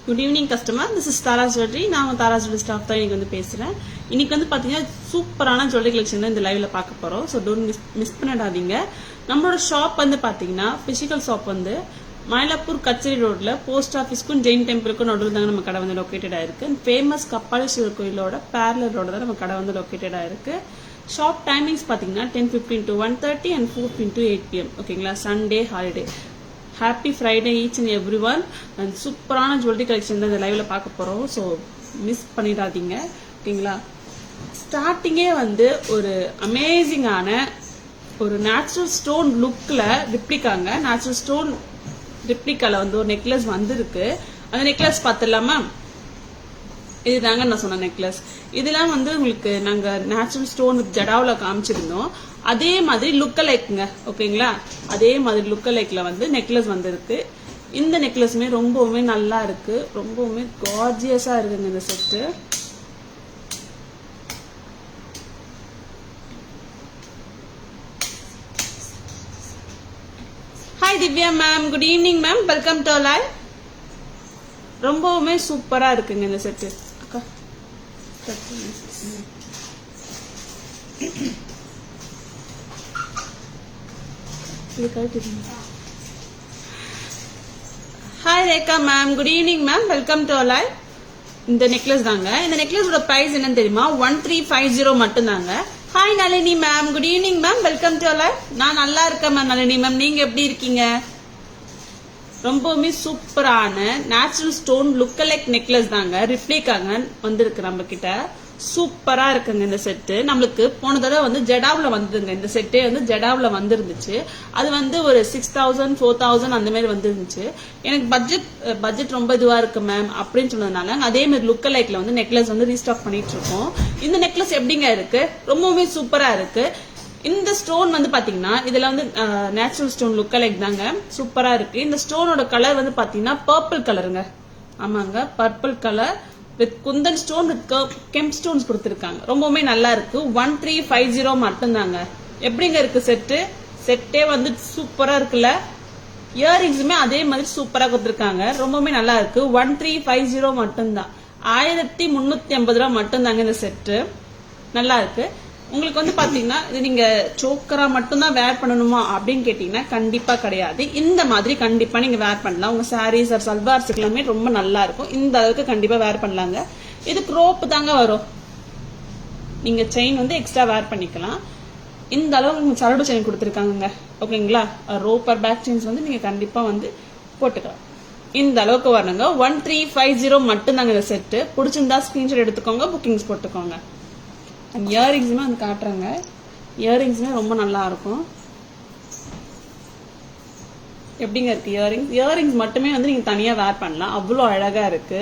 Good evening customer, this is Tara jewellery. நான் Tara jewellery staff தான் இன்னைக்கு வந்து பேசுகிறேன். இன்னைக்கு வந்து பார்த்தீங்கன்னா சூப்பரான ஜுவல்லரி கலெக்ஷன் தான் இந்த லைவ்ல பார்க்க போகிறோம். ஸோ டோன்ட் மிஸ் பண்ணிடாதீங்க. நம்மளோட ஷாப் வந்து பார்த்தீங்கன்னா பிசிக்கல் ஷாப் வந்து மயிலாப்பூர் கச்சேரி ரோட்ல போஸ்ட் ஆஃபீஸ்க்கும் ஜெயின் டெம்பிளுக்கும் நடுவில் தாங்க நம்ம கடை வந்து லொக்கேட்டட் ஆயிருக்கு. ஃபேமஸ் கப்பாலீஸ்வரர் கோயிலோட பேரலல் ரோட தான் நம்ம கடை வந்து லொக்கேட்டட் ஆயிருக்கு. ஷாப் டைமிங்ஸ் பார்த்தீங்கன்னா 10:15 to 1:30 and 4:15 to 8 PM. ஓகேங்களா, Sunday holiday. Happy Friday each and every one. And சூப்பரான ஜுவல்லரி கலெக்ஷன் தான் இந்த லைவ்ல பார்க்க போறோம். ஸோ மிஸ் பண்ணிடாதீங்க. ஓகேங்களா, ஸ்டார்டிங்கே வந்து ஒரு அமேசிங்கான ஒரு நேச்சுரல் ஸ்டோன் லுக்ல ரிப்ளிகாங்க. நேச்சுரல் ஸ்டோன் ரிப்ளிகால வந்து ஒரு நெக்லஸ் வந்திருக்கு. அந்த நெக்லஸ் பார்த்துடலாமா? இதுதாங்க நான் சொன்ன நெக்லஸ். இதெல்லாம் வந்து உங்களுக்கு நாங்க நேச்சுரல் ஸ்டோன் ஜடாவில் காமிச்சிருந்தோம். அதே மாதிரி லுக்க லைக்குங்க. ஓகேங்களா, அதே மாதிரி லுக்க லைக்ல வந்து நெக்லஸ் வந்திருக்கு. இந்த நெக்லஸுமே ரொம்பவுமே நல்லா இருக்கு, ரொம்பவுமே கார்ஜியஸா இருக்குங்க இந்த set. Hi Divya ma'am, good evening ma'am, welcome to live. ரொம்பவுமே சூப்பரா இருக்குங்க இந்த செட்டு. அக்கா hi Rekha ma'am, good evening ma'am, welcome to live. இந்த நெக்லஸ் தாங்க. இந்த நெக்லஸோட பிரைஸ் என்னன்னு தெரியுமா? 1350 மட்டும் தாங்க. Hi Nalini ma'am, good evening ma'am, welcome to live. நான் நல்லா இருக்கேன் மேம் நளினி மேம், நீங்க எப்படி இருக்கீங்க? ரொம்பவுமே சூப்பரான நேச்சுரல் ஸ்டோன் லுக்கலைக் நெக்லஸ் தாங்க, ரிப்ளிகாங்க வந்திருக்கு நம்ம கிட்ட. சூப்பரா இருக்குங்க இந்த செட்டு. நம்மளுக்கு போன தடவை வந்து ஜெடாவுல வந்ததுங்க. இந்த செட்டே வந்து ஜெடாவுல வந்துருந்துச்சு. அது வந்து ஒரு 6000 4000 அந்த மாதிரி வந்துருந்துச்சு. எனக்கு பட்ஜெட் ரொம்ப இதுவா இருக்கு மேம் அப்படின்னு சொன்னதுனால அதே மாதிரி லுக்க லைக்ல வந்து நெக்லஸ் வந்து ரீஸ்டாக் பண்ணிட்டு இருக்கோம். இந்த நெக்லஸ் எப்படிங்க இருக்கு? ரொம்பவுமே சூப்பரா இருக்கு. இந்த ஸ்டோன் வந்து பாத்தீங்கன்னா இதுல வந்து நேச்சுரல் ஸ்டோன் லுக்க லைக் தாங்க, சூப்பரா இருக்கு. இந்த ஸ்டோனோட கலர் வந்து பாத்தீங்கன்னா பர்பிள் கலருங்க. ஆமாங்க, purple colour with kundan stone with gem stones கொடுத்துருக்காங்க. ரொம்பவுமே நல்லா இருக்கு. 1350 மட்டும்தாங்க. எப்படிங்க இருக்கு செட்டு? செட்டே வந்து சூப்பரா இருக்குல்ல. இயரிங்ஸுமே அதே மாதிரி சூப்பரா கொடுத்துருக்காங்க. ரொம்பவுமே நல்லா இருக்கு. 1350 மட்டும்தான். 1350 மட்டும்தாங்க இந்த செட்டு. நல்லா இருக்கு. உங்களுக்கு வந்து பாத்தீங்கன்னா இது நீங்க சோக்கரா மட்டும்தான் வேர் பண்ணணுமா அப்படின்னு கேட்டீங்கன்னா கண்டிப்பா கிடையாது. இந்த மாதிரி கண்டிப்பா நீங்க வேர் பண்ணலாம். உங்க சாரீஸ் ஆர் சல்வார்ஸுக்கு எல்லாமே ரொம்ப நல்லா இருக்கும். இந்த அளவுக்கு கண்டிப்பா வேர் பண்ணலாங்க. இதுக்கு ரோப் தாங்க வரும். நீங்க செயின் வந்து எக்ஸ்ட்ரா வேர் பண்ணிக்கலாம். இந்த அளவுக்கு சரடு செயின் கொடுத்துருக்காங்க. ஓகேங்களா, ரோப் ஆர் பேக் செயின்ஸ் வந்து நீங்க கண்டிப்பா வந்து போட்டுக்கலாம். இந்த அளவுக்கு வரணுங்க. 1350 மட்டும்தாங்க இந்த செட்டு. பிடிச்சிருந்தா ஸ்கிரீன்ஷாட் எடுத்துக்கோங்க, புக்கிங்ஸ் போட்டுக்கோங்க. இயரிங்ஸுமே வந்து காட்டுறாங்க. இயரிங்ஸுமே ரொம்ப நல்லா இருக்கும். எப்படிங்க இருக்கு இயரிங்ஸ்? இயரிங்ஸ் மட்டுமே வந்து நீங்க தனியா வேர் பண்ணலாம், அவ்வளோ அழகா இருக்கு.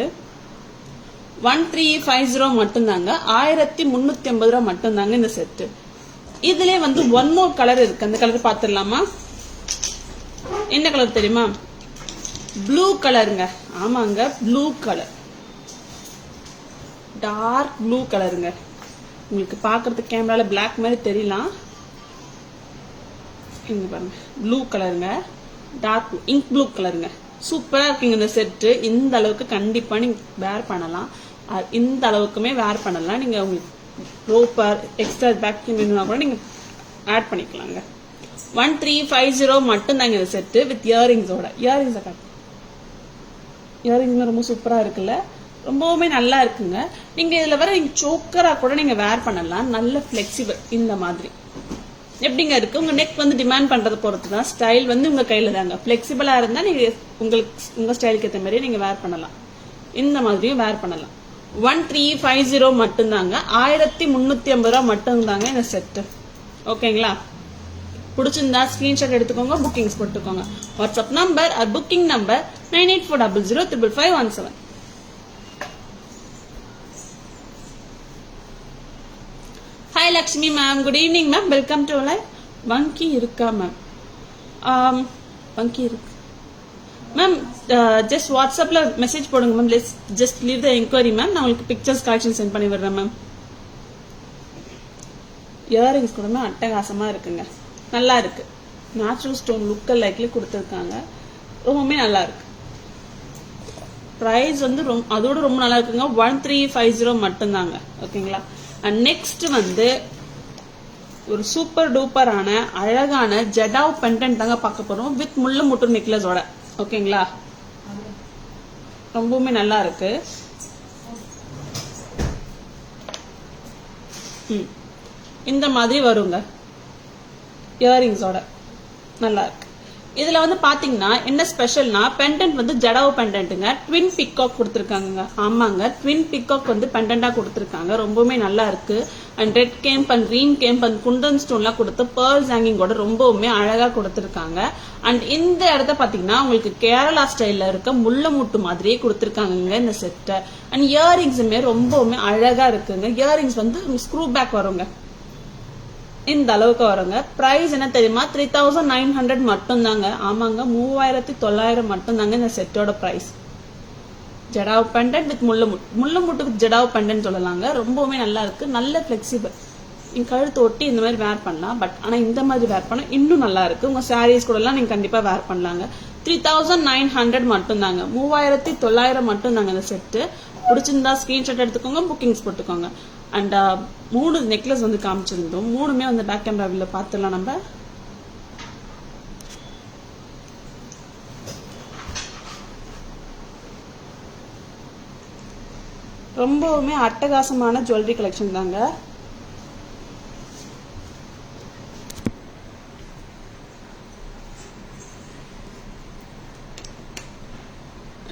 1350 மட்டும்தாங்க. 1350 மட்டும்தாங்க இந்த செட்டு. இதுல வந்து ஒன் மோர் கலர் இருக்கு. அந்த கலர் பாத்துடலாமா? என்ன கலர் தெரியுமா? ப்ளூ கலருங்க. ஆமாங்க, ப்ளூ கலர், டார்க் ப்ளூ கலருங்க. உங்களுக்கு பாக்குறதுக்கு கேமரால பிளாக் மாதிரி தெரியலாம். இங்க பாருங்க, ப்ளூ கலருங்க, டார்க் இங்க் ப்ளூ கலருங்க. சூப்பரா இருக்குங்க இந்த செட்டு. இந்த அளவுக்கு கண்டிப்பா நீங்க வேர் பண்ணலாம். இந்த அளவுக்குமே வேர் பண்ணலாம். நீங்க உங்களுக்கு ரோப்பர் எக்ஸ்ட்ரா பேக் வேணும்னா கூட நீங்க ஆட் பண்ணிக்கலாங்க. 1350 மட்டும் தாங்க இந்த செட்டு வித் இயரிங்ஸோட. இயரிங்ஸை காட்டு. இயரிங்ஸ் ரொம்ப சூப்பரா இருக்குல்ல, ரொம்பவுமே நல்லா இருக்குங்க. நீங்க இதுல வர நீங்க சோக்கரா கூட நீங்க வேர் பண்ணலாம். நல்ல பிளெக்சிபிள். இந்த மாதிரி எப்படிங்க இருக்கு? உங்க நெக் வந்து டிமாண்ட் பண்றது பொறுத்து தான். ஸ்டைல் வந்து உங்க கையில தாங்க. பிளெக்சிபிளா இருந்தா நீங்க உங்களுக்கு உங்க ஸ்டைலுக்கு ஏற்ற மாதிரி நீங்க வேர் பண்ணலாம். இந்த மாதிரியும் வேர் பண்ணலாம். 1350 மட்டும்தாங்க. 1350 மட்டும்தாங்க இந்த செட்டு. ஓகேங்களா, பிடிச்சிருந்தா ஸ்கிரீன்ஷாட் எடுத்துக்கோங்க, புக்கிங்ஸ் போட்டுக்கோங்க. WhatsApp number or booking number 9840055517. Hi Lakshmi ma'am, good evening ma'am, welcome to live. வங்கி இருக்கா மேம்? வங்கி இருக்கு மேம். ஜஸ்ட் வாட்ஸ்அப்ல மெசேஜ் போடுங்க ma'am. Just leave the enquiry ma'am. நான் உங்களுக்கு பிக்சர்ஸ் கலெக்ஷன் சென்ட் பண்ணி விடுறேன் மேம். இயரிங்ஸ் கூட அட்டகாசமா இருக்குங்க, நல்லா இருக்கு. நேச்சுரல் ஸ்டோன் லுக்க லைக்ல கொடுத்துருக்காங்க. ரொம்பவுமே நல்லா இருக்கு. ப்ரைஸ் வந்து அதோட ரொம்ப நல்லா இருக்குங்க. 1350 மட்டும்தாங்க. ஓகேங்களா. அண்ட் நெக்ஸ்ட் வந்து ஒரு சூப்பர் டூப்பரான அழகான ஜடாவ் பெண்டன்ட் தாங்க பார்க்க போறோம் வித் முள்ளு முட்டு நெக்லஸோட. ஓகேங்களா. ரொம்பவுமே நல்லா இருக்கு. இந்த மாதிரி வருங்க இயரிங்ஸோட. நல்லா இருக்கு. இதுல வந்து பாத்தீங்கன்னா என்ன ஸ்பெஷல்னா பெண்டன்ட் வந்து ஜடாவ் பெண்டன்ட்டுங்க. ட்வின் பிகாக் கொடுத்துருக்காங்க. ஆமாங்க, ட்வின் பிகாக் வந்து பெண்டண்டா கொடுத்துருக்காங்க. ரொம்பவுமே நல்லா இருக்கு. And red kemp and green kemp and kundan ஸ்டோன்லாம் கொடுத்து பேர்ல் ஹேங்கிங்கோட ரொம்பவுமே அழகா கொடுத்துருக்காங்க. அண்ட் இந்த இடத்த பாத்தீங்கன்னா உங்களுக்கு கேரளா ஸ்டைல்ல இருக்க முள்ள முட்டு மாதிரியே கொடுத்துருக்காங்க இந்த செட்டை. அண்ட் இயரிங்ஸுமே ரொம்பவுமே அழகா இருக்குங்க. இயரிங்ஸ் வந்து ஸ்க்ரூ பேக் வருங்க. இந்த அளவுக்கு வருங்க. பிரைஸ் என்ன தெரியுமா? 3900 மட்டும் தாங்க. ஆமாங்க, 3900 மட்டும் தாங்க இந்த செட்டோட பிரைஸ். ஜடாவ் பெண்டன்ட் வித் முள்ள முட்டு வித் ஜடாவ் பெண்டன்ட் சொல்லலாங்க. ரொம்பவுமே நல்லா இருக்கு. நல்ல பிளெக்சிபிள். நீங்க கழுத்து ஒட்டி இந்த மாதிரி வேர் பண்ணலாம். பட் ஆனா இந்த மாதிரி வேர் பண்ண இன்னும் நல்லா இருக்கு. உங்க சாரீஸ் கூட எல்லாம் நீங்க கண்டிப்பா வேர் பண்ணலாங்க. 3900 மட்டும் தாங்க. 3900 மட்டும் தாங்க இந்த செட்டு. பிடிச்சிருந்தா ஸ்கிரீன்ஷாட் எடுத்துக்கோங்க, புக்கிங்ஸ் போட்டுக்கோங்க. அண்ட் 3 நெக்லஸ் வந்து காமிச்சிருந்தோம். 3மே வந்து பேக் கேமரா வியூல பார்த்துடலாம் நம்ம. ரொம்பவுமே அட்டகாசமான ஜுவல்லரி கலெக்ஷன் தாங்க.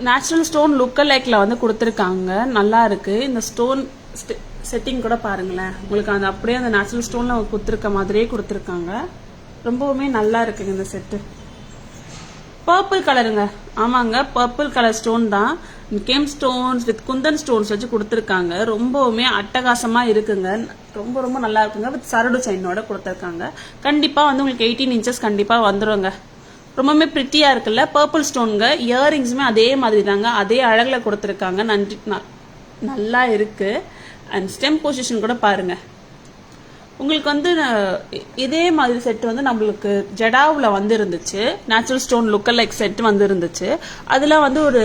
நேச்சுரல் ஸ்டோன் லுக் லைக்ல வந்து கொடுத்துருக்காங்க. நல்லா இருக்கு. இந்த ஸ்டோன் செட்டிங் கூட பாருங்களேன். உங்களுக்கு அந்த அப்படியே அந்த நேச்சுரல் ஸ்டோன்ல கொடுத்துருக்க மாதிரியே கொடுத்துருக்காங்க. ரொம்பவுமே நல்லா இருக்குங்க இந்த செட்டு. பர்பிள் கலருங்க. ஆமாங்க, பர்பிள் கலர் ஸ்டோன் தான். Game stones with Kundan stones வச்சு கொடுத்துருக்காங்க. ரொம்பவுமே அட்டகாசமா இருக்குங்க. ரொம்ப ரொம்ப நல்லா இருக்குங்க. வித் சரடு செயினோட கொடுத்துருக்காங்க. கண்டிப்பா வந்து உங்களுக்கு 18 இன்ச்சஸ் கண்டிப்பா வந்துருங்க. ரொம்பவுமே பிரிட்டியா இருக்குல்ல. பர்பிள் ஸ்டோனுங்க. இயரிங்ஸுமே அதே மாதிரி தாங்க. அதே அழகுல கொடுத்துருக்காங்க. நல்லா இருக்கு. அண்ட் ஸ்டெம் பொசிஷன் கூட பாருங்க. உங்களுக்கு வந்து இதே மாதிரி செட் வந்து நம்மளுக்கு ஜடாவில் வந்து இருந்துச்சு. Natural stone look like set வந்து இருந்துச்சு. அதில் வந்து ஒரு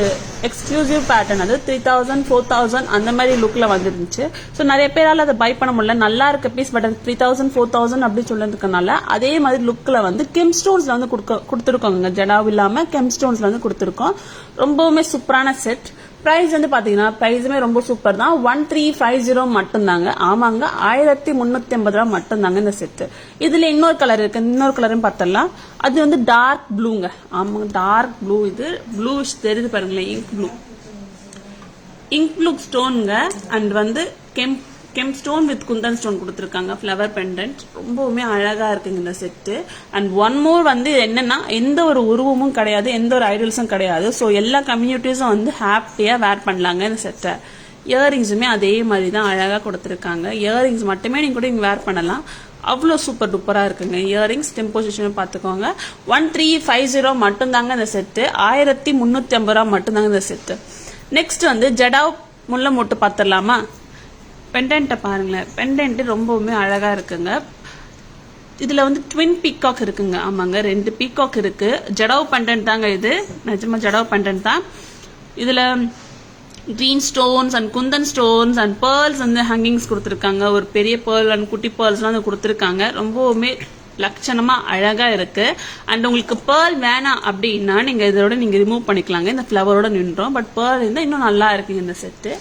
எக்ஸ்க்ளூசிவ் பேட்டர்ன், அது 3000 4000 அந்த மாதிரி லுக்கில் வந்துருந்துச்சு. ஸோ நிறைய பேரால் அதை பை பண்ண முடியல. நல்லா இருக்க பீஸ், பட் 3000 4000 அப்படி சொல்லிருக்கனால அதே மாதிரி லுக்கில் வந்து கெம் ஸ்டோன்ஸ்ல வந்து கொடுத்துருக்கோங்க. ஜடாவ் இல்லாமல் கெம் ஸ்டோன்ஸ்ல வந்து கொடுத்துருக்கோம். ரொம்பவுமே சூப்பரான செட். பிரைஸ் வந்து பாத்தீங்கன்னா பிரைஸுமே ரொம்ப சூப்பர் தான். 1350 மட்டும் தாங்க. ஆமாங்க, 1350 ரூபா மட்டும் தாங்க இந்த செட்டு. இதுல இன்னொரு கலர் இருக்கு. இன்னொரு கலரும் பார்த்தலாம். அது வந்து டார்க் ப்ளூங்க. ஆமாங்க, டார்க் ப்ளூ. இது ப்ளூஷ் தெரியுது பாருங்களேன். இங்க் ப்ளூ ஸ்டோனுங்க. அண்ட் வந்து gem stone with kundan stone கொடுத்துருக்காங்க. ஃபிளவர் பெண்டன்ட் ரொம்பவுமே அழகா இருக்குங்க இந்த செட்டு. அண்ட் ஒன் மோர் வந்து என்னன்னா, எந்த ஒரு உருவமும் கிடையாது, எந்த ஒரு ஐடல்ஸும் கிடையாது. ஸோ எல்லா கம்யூனிட்டிஸும் வந்து ஹாப்பியா வேர் பண்ணலாங்க இந்த செட்டை. இயரிங்ஸுமே அதே மாதிரி தான் அழகா கொடுத்துருக்காங்க. இயரிங்ஸ் மட்டுமே நீங்க கூட இங்க வேர் பண்ணலாம். அவ்வளோ சூப்பர் டூப்பரா இருக்குங்க. இயரிங்ஸ் டெம்போசிஷன் பார்த்துக்கோங்க. 1350 மட்டும் தாங்க இந்த செட்டு. 1350 ரூபா மட்டும் தாங்க இந்த செட்டு. நெக்ஸ்ட் வந்து ஜடாவ் முள்ள மொட்டு பார்த்துடலாமா? பெண்டன்ட்டை பாருங்களேன். பெண்டன்ட் ரொம்பவுமே அழகா இருக்குங்க. இதுல வந்து ட்வின் பீகாக் இருக்குங்க. ஆமாங்க, 2 பீகாக் இருக்கு. ஜடாவ் பெண்டன்ட் தாங்க இது. நிஜமா ஜடாவ் பெண்டன்ட் தான். இதுல green stones and Kundan stones and pearls வந்து ஹேங்கிங்ஸ் கொடுத்துருக்காங்க. ஒரு பெரிய பேர்ல் அண்ட் குட்டி பேர்ல்ஸ்லாம் வந்து கொடுத்துருக்காங்க. ரொம்பவுமே லட்சணமா அழகா இருக்கு. அண்ட் உங்களுக்கு பேர்ல் வேணாம் அப்படின்னா நீங்க இதோட நீங்க ரிமூவ் பண்ணிக்கலாங்க. இந்த ஃபிளவரோட நின்றோம். பட் பேர்ல் இருந்தா இன்னும் நல்லா இருக்குங்க இந்த செட்டு.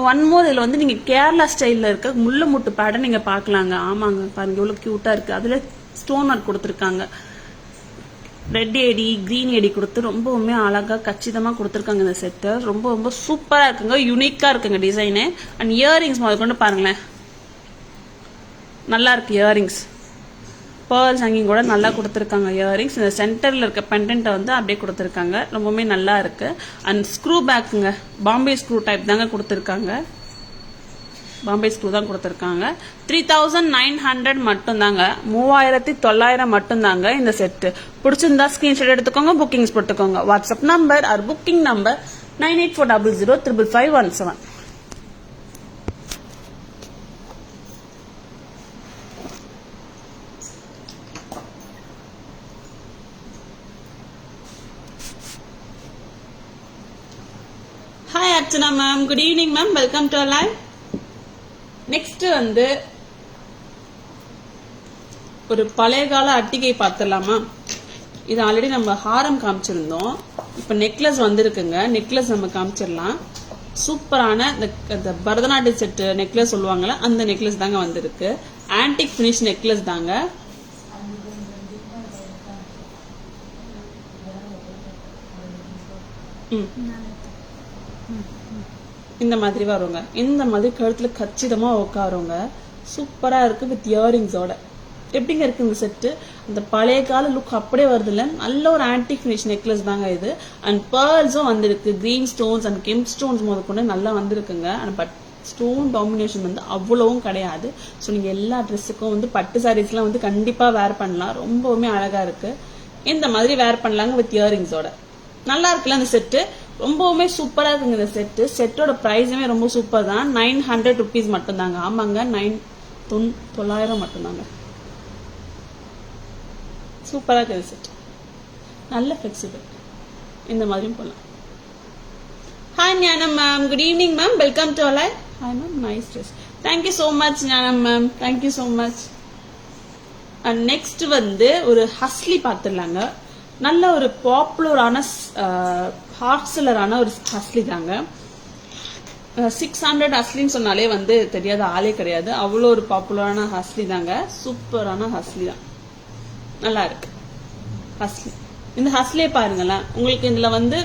ஒன் மோர், இதுல வந்து நீங்க கேரளா ஸ்டைல்ல இருக்க முள்ள முட்டு பேட்டர்ன் நீங்க பாக்கலாங்க. ஆமாங்க, பாருங்க எவ்வளவு கியூட்டா இருக்கு. அதுல ஸ்டோன் ஒர்க் கொடுத்துருக்காங்க. ரெட் ஏடி கிரீன் ஏடி கொடுத்து ரொம்பவுமே அழகா கச்சிதமா கொடுத்துருக்காங்க இந்த செட்டு. ரொம்ப ரொம்ப சூப்பரா இருக்குங்க. யூனிக்கா இருக்குங்க டிசைனு. அண்ட் இயரிங்ஸ் முதற்கொண்டு பாருங்களேன், நல்லா இருக்கு. இயரிங்ஸ் பேர்ல்ஸ் ஹேங்கிங் கூட நல்லா கொடுத்துருக்காங்க. இயரிங்ஸ் இந்த சென்டர்ல இருக்க பெண்டன்ட்டை வந்து அப்படியே கொடுத்துருக்காங்க. ரொம்பவுமே நல்லா இருக்கு. அண்ட் ஸ்க்ரூ பேக்குங்க. பாம்பே ஸ்க்ரூ டைப் தாங்க கொடுத்துருக்காங்க. பாம்பே ஸ்க்ரூ தான் கொடுத்துருக்காங்க. 3900 மட்டும் தாங்க. 3900 மட்டும் தாங்க இந்த செட்டு. பிடிச்சிருந்தா ஸ்கிரீன்ஷாட் எடுத்துக்கோங்க, புக்கிங்ஸ் போட்டுக்கோங்க. WhatsApp number or booking number 9840055517. Hi Archana ma'am, good evening ma'am, welcome to live. Next வந்து ஒரு பழைய கால அட்டிகை பார்த்துடலாமா? இது ஆல்ரெடி நம்ம ஹாரம் காமிச்சிருந்தோம். இப்ப நெக்லஸ் வந்திருக்குங்க. நெக்லஸ் நம்ம காமிச்சிடலாம். சூப்பரான இந்த பரதநாட்டிய செட்டு நெக்லஸ் சொல்லுவாங்கல்ல, அந்த நெக்லஸ் தாங்க வந்திருக்கு. ஆன்டிக் பினிஷ் நெக்லஸ் தாங்க. இந்த மாதிரி வருங்க. இந்த மாதிரி கழுத்துல கச்சிதமா உட்காருங்க. சூப்பரா இருக்கு வித் இயரிங்ஸோட. எப்படிங்க இருக்கு இந்த செட்டு? அந்த பழைய கால லுக் அப்படியே வருது இல்ல? நல்ல ஒரு ஆன்டிக் ஃபினிஷ் நெக்லஸ் தாங்க இது. அண்ட் பேர்ல்ஸும் வந்திருக்கு. Green stones and gem stones முதற்கொண்டு நல்லா வந்திருக்குங்க. பட் ஸ்டோன் டாமினேஷன் வந்து அவ்வளவும் கிடையாது. ஸோ நீங்க எல்லா ட்ரெஸ்ஸுக்கும் வந்து பட்டு சாரீஸ்லாம் வந்து கண்டிப்பா வேர் பண்ணலாம். ரொம்பவுமே அழகா இருக்கு. இந்த மாதிரி வேர் பண்ணலாங்க வித் இயரிங்ஸோட. நல்லா இருக்குல்ல இந்த செட்டு? ரொம்பவுமே சூப்பரா இருக்குங்க இந்த செட்டு. செட்டோட பிரைஸுமே ரொம்ப சூப்பர் தான். 900 rupees மட்டும் தாங்க. ஆமாங்க, 900 மட்டும்தாங்க. சூப்பரா இருக்கு செட். நல்ல ஃபிளெக்சிபிள். இந்த மாதிரியும் போலாம். Hi Gnanam ma'am, good evening ma'am, welcome to live. Hi ma'am, nice dress. Thank you so much Gnanam ma'am, thank you so much. And next வந்து ஒரு ஹஸ்லி பார்த்துடலாங்க. நல்ல ஒரு பாப்புலரான ஹாட் செல்லரான ஒரு ஹஸ்லி தாங்க. 600 ஹஸ்லின்னு சொன்னாலே வந்து தெரியாத ஆளே கிடையாது. அவ்வளோ ஒரு பாப்புலரான ஹஸ்லி தாங்க. சூப்பரான ஹஸ்லி தான். நல்லா இருக்கு ஹஸ்லி. இந்த ஹஸ்லியே பாருங்களேன். உங்களுக்கு இதுல வந்து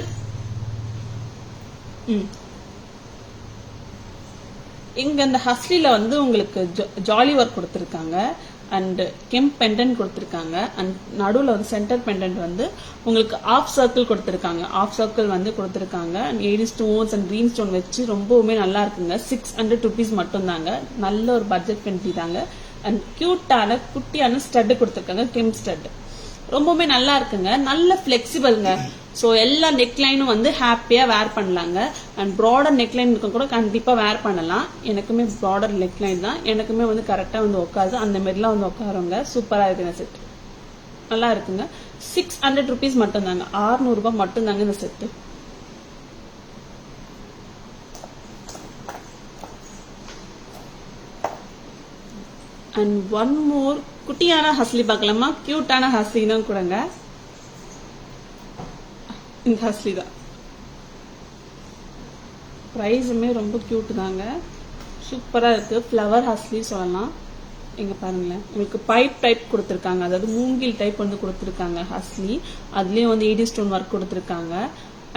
இங்க இந்த ஹஸ்லில வந்து உங்களுக்கு ஜாலி ஒர்க் கொடுத்துருக்காங்க. அண்ட் கெம்ப் பெண்டன்ட் கொடுத்துருக்காங்க. அண்ட் நடுவில் வந்து சென்டர் பெண்டன்ட் வந்து உங்களுக்கு ஆஃப் சர்க்கிள் கொடுத்துருக்காங்க. ஆஃப் சர்க்கிள் வந்து கொடுத்துருக்காங்க. And 80 stones and green stone வச்சு ரொம்பவுமே நல்லா இருக்குங்க. 600 rupees மட்டும் தாங்க. நல்ல ஒரு பட்ஜெட் ஃப்ரெண்ட்லி தாங்க. அண்ட் கியூட்டான குட்டியான ஸ்டட் கொடுத்துருக்காங்க. கெம் ஸ்டட் ரொம்பவுமே நல்லா இருக்குங்க. நல்ல பிளெக்சிபிள்ங்க. ஸோ எல்லா நெக்லைனும் வந்து ஹாப்பியா வேர் பண்ணலாங்க. அண்ட் ப்ராடர் நெக்லைன் இருக்க கூட கண்டிப்பா வேர் பண்ணலாம். எனக்குமே ப்ராடர் நெக்லைன் தான். எனக்குமே வந்து கரெக்டா வந்து உட்காது. அந்த மாதிரிலாம் வந்து உட்காருங்க. சூப்பரா இருக்குங்க செட். நல்லா இருக்குங்க. 600 rupees மட்டும் தாங்க. 600 ரூபாய் மட்டும் தாங்க இந்த செட்டு. அண்ட் ஒன் மோர் குட்டியான ஹஸ்லி பார்க்கலாமா? கியூட்டான ஹஸ்லினும் கூடங்க. இந்த ஹஸ்லி தான். பிரைஸுமே ரொம்ப கியூட் தாங்க. சூப்பரா இருக்கு. ஃப்ளவர் ஹஸ்லி சொல்லலாம். இங்க பாருங்களேன், உங்களுக்கு பைப் டைப் கொடுத்துருக்காங்க. அதாவது மூங்கில் டைப் வந்து கொடுத்துருக்காங்க ஹஸ்லி. அதுலயும் வந்து 80 ஸ்டோன் ஒர்க் கொடுத்துருக்காங்க.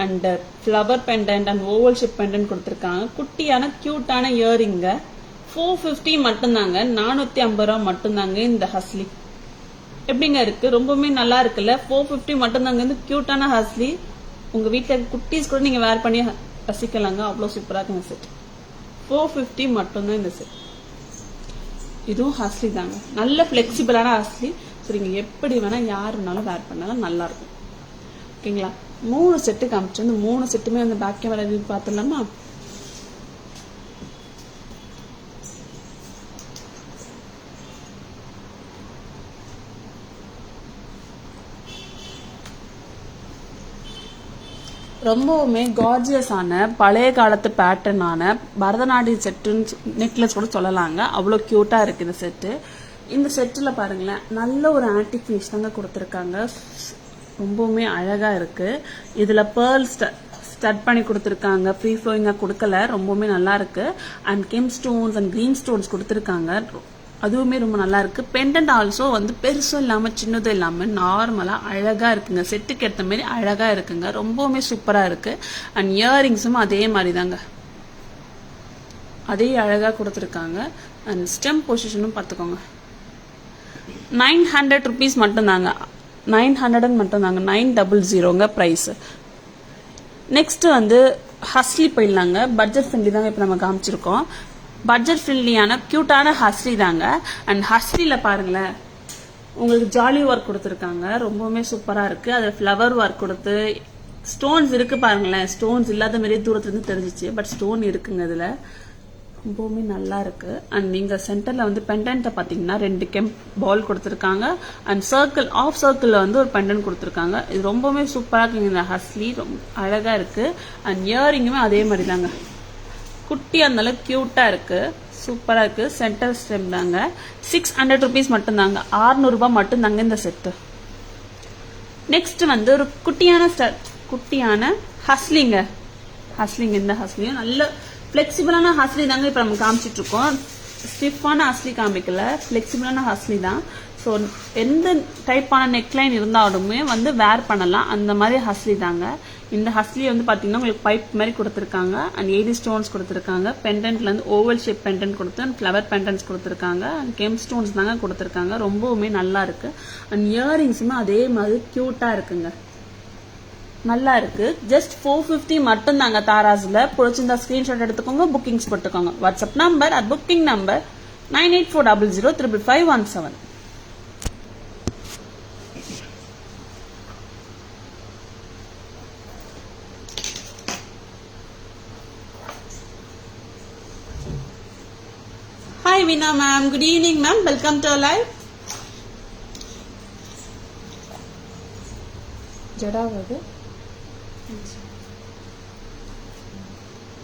And flower pendant and oval shape pendant கொடுத்துருக்காங்க. குட்டியான கியூட்டான இயரிங்க. 450 மட்டும்தாங்க. 450 ரூபா மட்டும்தாங்க இந்த ஹஸ்லி. எப்படிங்க இருக்கு? ரொம்பவுமே நல்லா இருக்குல்ல? 450 மட்டும்தாங்க. இந்த கியூட்டான ஹஸ்லி உங்க வீட்டுல குட்டீஸ் கூட நீங்க வேர் பண்ணி ரசிக்கலாங்க. அவ்வளவு சூப்பரா இருக்கு இந்த செட். 450 மட்டும்தான் இந்த செட். இதுவும் ஹஸ்லி தாங்க. நல்ல பிளெக்சிபிளான ஹஸ்லி. சரி, நீங்க எப்படி வேணா யாருனாலும் வேர் பண்ணாலும் நல்லா இருக்கும். ஓகேங்களா? 3 செட்டு காமிச்சு. இந்த 3 செட்டுமே அந்த பேக் கேமரா வியூ பார்த்துடலாமா? ரொம்பவுமே கார்ஜியஸான பழைய காலத்து பேட்டர்னான பரதநாட்டிய செட்டுன்னு நெக்லஸ் கூட சொல்லலாங்க. அவ்வளோ கியூட்டா இருக்கு இந்த செட்டு. இந்த செட்டில் பாருங்களேன், நல்ல ஒரு ஆன்டிக் ஃபினிஷ் தாங்க கொடுத்துருக்காங்க. ரொம்பவுமே அழகா இருக்கு. இதுல பேர்ல் ஸ்டட் பண்ணி கொடுத்துருக்காங்க. ஃப்ரீ ஃப்ளோயிங்கா கொடுக்கல. ரொம்பவுமே நல்லா இருக்கு. And gem stones and green stones கொடுத்துருக்காங்க. அதுவுமே ரொம்ப நல்லா இருக்கு. பெண்டன்ட் ஆல்சோ வந்து பெருசும் இல்லாம சின்னதும் இல்லாம நார்மலா அழகா இருக்குங்க. செட்டுக்கு ஏற்ற மாதிரி அழகா இருக்குங்க. ரொம்பவுமே சூப்பரா இருக்கு. அண்ட் இயரிங்ஸும் அதே மாதிரி தாங்க. அதே அழகா கொடுத்துருக்காங்க. அண்ட் ஸ்டெம் பொசிஷனும் பார்த்துக்கோங்க. 900 rupees மட்டும் தாங்க. 900 மட்டும் தாங்க. 900 பிரைஸ். நெக்ஸ்ட் வந்து ஹஸ்லி போயிடலாங்க. பட்ஜெட் ஃப்ரெண்ட்லி தாங்க இப்ப நம்ம காமிச்சிருக்கோம். பட்ஜெட் ஃப்ரெண்ட்லியான கியூட்டான ஹஸ்லி தாங்க. அண்ட் ஹஸ்லில பாருங்களேன், உங்களுக்கு ஜாலி ஒர்க் கொடுத்துருக்காங்க. ரொம்பவுமே சூப்பரா இருக்கு. அதுல ஃப்ளவர் ஒர்க் கொடுத்து ஸ்டோன்ஸ் இருக்கு பாருங்களேன். ஸ்டோன்ஸ் இல்லாத மாதிரியே தூரத்துல இருந்து தெரிஞ்சிச்சு. பட் ஸ்டோன் இருக்குங்க இதுல. ரொம்பவுமே நல்லா இருக்கு. அண்ட் நீங்க சென்டர்ல வந்து பெண்டன்ட்டை பாத்தீங்கன்னா 2 கெம்ப் பால் கொடுத்துருக்காங்க. அண்ட் சர்க்கிள் ஆஃப் சர்க்கிள்ல வந்து ஒரு பெண்டன்ட் கொடுத்துருக்காங்க. இது ரொம்பவுமே சூப்பரா இருக்குங்க. இந்த ஹஸ்லி ரொம்ப அழகா இருக்கு. அண்ட் இயரிங்குமே அதே மாதிரி தாங்க, குட்டி அந்த கியூட்டா இருக்கு, சூப்பரா இருக்கு. சென்டர் ஸ்டெம் தாங்க. 600 rupees மட்டும் தாங்க, 600 ரூபாய் மட்டும் தாங்க இந்த செட்டு. நெக்ஸ்ட் வந்து ஒரு குட்டியான ஹஸ்லிங்க. இந்த ஹஸ்லியும் நல்ல ஃபிளெக்சிபிளான ஹஸ்லி தாங்க இப்ப நம்ம காமிச்சிட்டு இருக்கோம். ஸ்டிஃபான ஹஸ்லி காமிக்கல, ஃபிளெக்சிபிளான ஹஸ்லி தான். ஸோ எந்த டைப்பான நெக்லைன் இருந்தாலுமே வந்து வேர் பண்ணலாம், அந்த மாதிரி ஹஸ்லி தாங்க. இந்த ஹஸ்லி வந்து பாத்தீங்கன்னா உங்களுக்கு பைப் மாதிரி கொடுத்துருக்காங்க. அண்ட் 80 ஸ்டோன்ஸ் கொடுத்துருக்காங்க. பெண்டன்ட்ல இருந்து ஓவல் ஷேப் பெண்டன்ட் கொடுத்து அண்ட் ஃபிளவர் பெண்டன்ட்ஸ் கொடுத்துருக்காங்க. அண்ட் கெம் ஸ்டோன்ஸ் தாங்க கொடுத்துருக்காங்க. ரொம்பவுமே நல்லா இருக்கு. அண்ட் இயரிங்ஸுமே அதே மாதிரி கியூட்டா இருக்குங்க, நல்லா இருக்கு. ஜஸ்ட் 450 மட்டும் தாங்க தாராஸ்ல. பிடிச்சிருந்தா ஸ்கிரீன்ஷாட் எடுத்துக்கோங்க, புக்கிங்ஸ் போட்டுக்கோங்க. WhatsApp number booking number 9840055517. Hi Veena ma'am, good evening ma'am, welcome to our live. ஜடாவது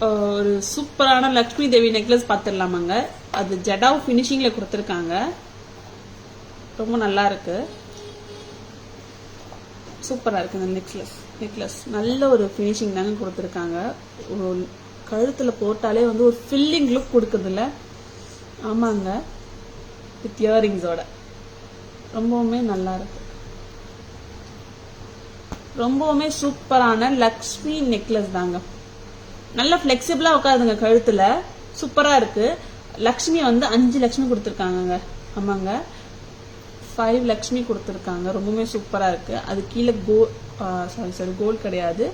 ஒரு சூப்பரான லக்ஷ்மி தேவி நெக்லஸ் பார்த்துடலாமாங்க. அது ஜடாவ் ஃபினிஷிங்ல கொடுத்துருக்காங்க, ரொம்ப நல்லா இருக்கு, சூப்பரா இருக்கு. இந்த நெக்லஸ் நல்ல ஒரு ஃபினிஷிங் தாங்க கொடுத்துருக்காங்க. கழுத்துல போட்டாலே வந்து ஒரு ஃபில்லிங் லுக் கொடுக்குதுல்ல. ஆமாங்க, வித் இயரிங்ஸோட ரொம்பவுமே நல்லா இருக்கு. ரொம்பவுமே சூப்பரான லக்ஷ்மி நெக்லஸ் தாங்க. நல்ல பிளெக்சிபிளா உட்காருதுங்க கழுத்துல, சூப்பரா இருக்கு. லக்ஷ்மி வந்து 5 லக்ஷ்மி கொடுத்துருக்காங்க. ஆமாங்க, 5 லக்ஷ்மி கொடுத்துருக்காங்க. ரொம்பவுமே சூப்பரா இருக்கு. அது கீழே கோல்ட் கிடையாது,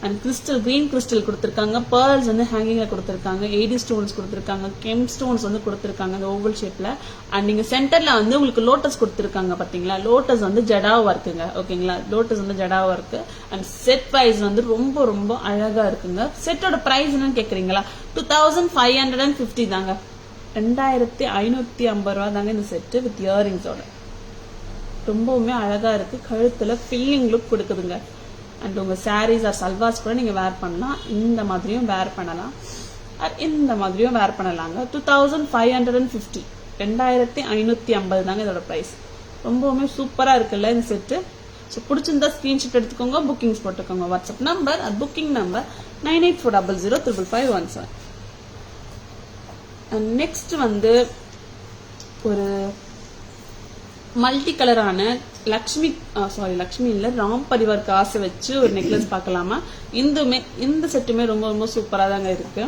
அண்ட் கிறிஸ்டல், கிரீன் கிறிஸ்டல் கொடுத்துருக்காங்க. பேர்ல்ஸ் வந்து ஹேங்கிங்ல கொடுத்துருக்காங்க. 80 ஸ்டோன்ஸ் கொடுத்துருக்காங்க. கெம் ஸ்டோன்ஸ் வந்து கொடுத்துருக்காங்க இந்த ஓவல் ஷேப்ல. அண்ட் நீங்க சென்டர்ல வந்து உங்களுக்கு லோட்டஸ் கொடுத்துருக்காங்க பாத்தீங்களா. லோட்டஸ் வந்து ஜடாவா இருக்குங்க. ஓகேங்களா, லோட்டஸ் வந்து ஜடாவா இருக்கு. அண்ட் செட் பிரைஸ் வந்து ரொம்ப ரொம்ப அழகா இருக்குங்க. செட்டோட பிரைஸ் என்னன்னு கேக்குறீங்களா, 2550 தாங்க. 2550 ரூபா தாங்க இந்த செட்டு வித் இயரிங்ஸோட. ரொம்பவுமே அழகா இருக்கு. கழுத்துல ஃபில்லிங் லுக் கொடுக்குதுங்க. அண்ட் உங்க சாரீஸ் ஆர் சல்வார்ஸ் கூட நீங்க வேர் பண்ணலாம். இந்த மாதிரியும் வேர் பண்ணலாம், இந்த மாதிரியும் வேர் பண்ணலாங்க. 2550, 2550 தாங்க இதோட பிரைஸ். ரொம்பவுமே சூப்பரா இருக்குல்ல இந்த செட்டு. ஸோ பிடிச்சிருந்தா ஸ்கிரீன்ஷாட் எடுத்துக்கோங்க, புக்கிங்ஸ் போட்டுக்கோங்க. WhatsApp number booking number 9840055517. And next வந்து ஒரு மல்டி கலரான லக்ஷ்மி இல்ல ராம் பரிவார் காசை வச்சு ஒரு நெக்லஸ் பார்க்கலாமா. இந்த செட்டுமே ரொம்ப ரொம்ப சூப்பரா தாங்க இருக்கு.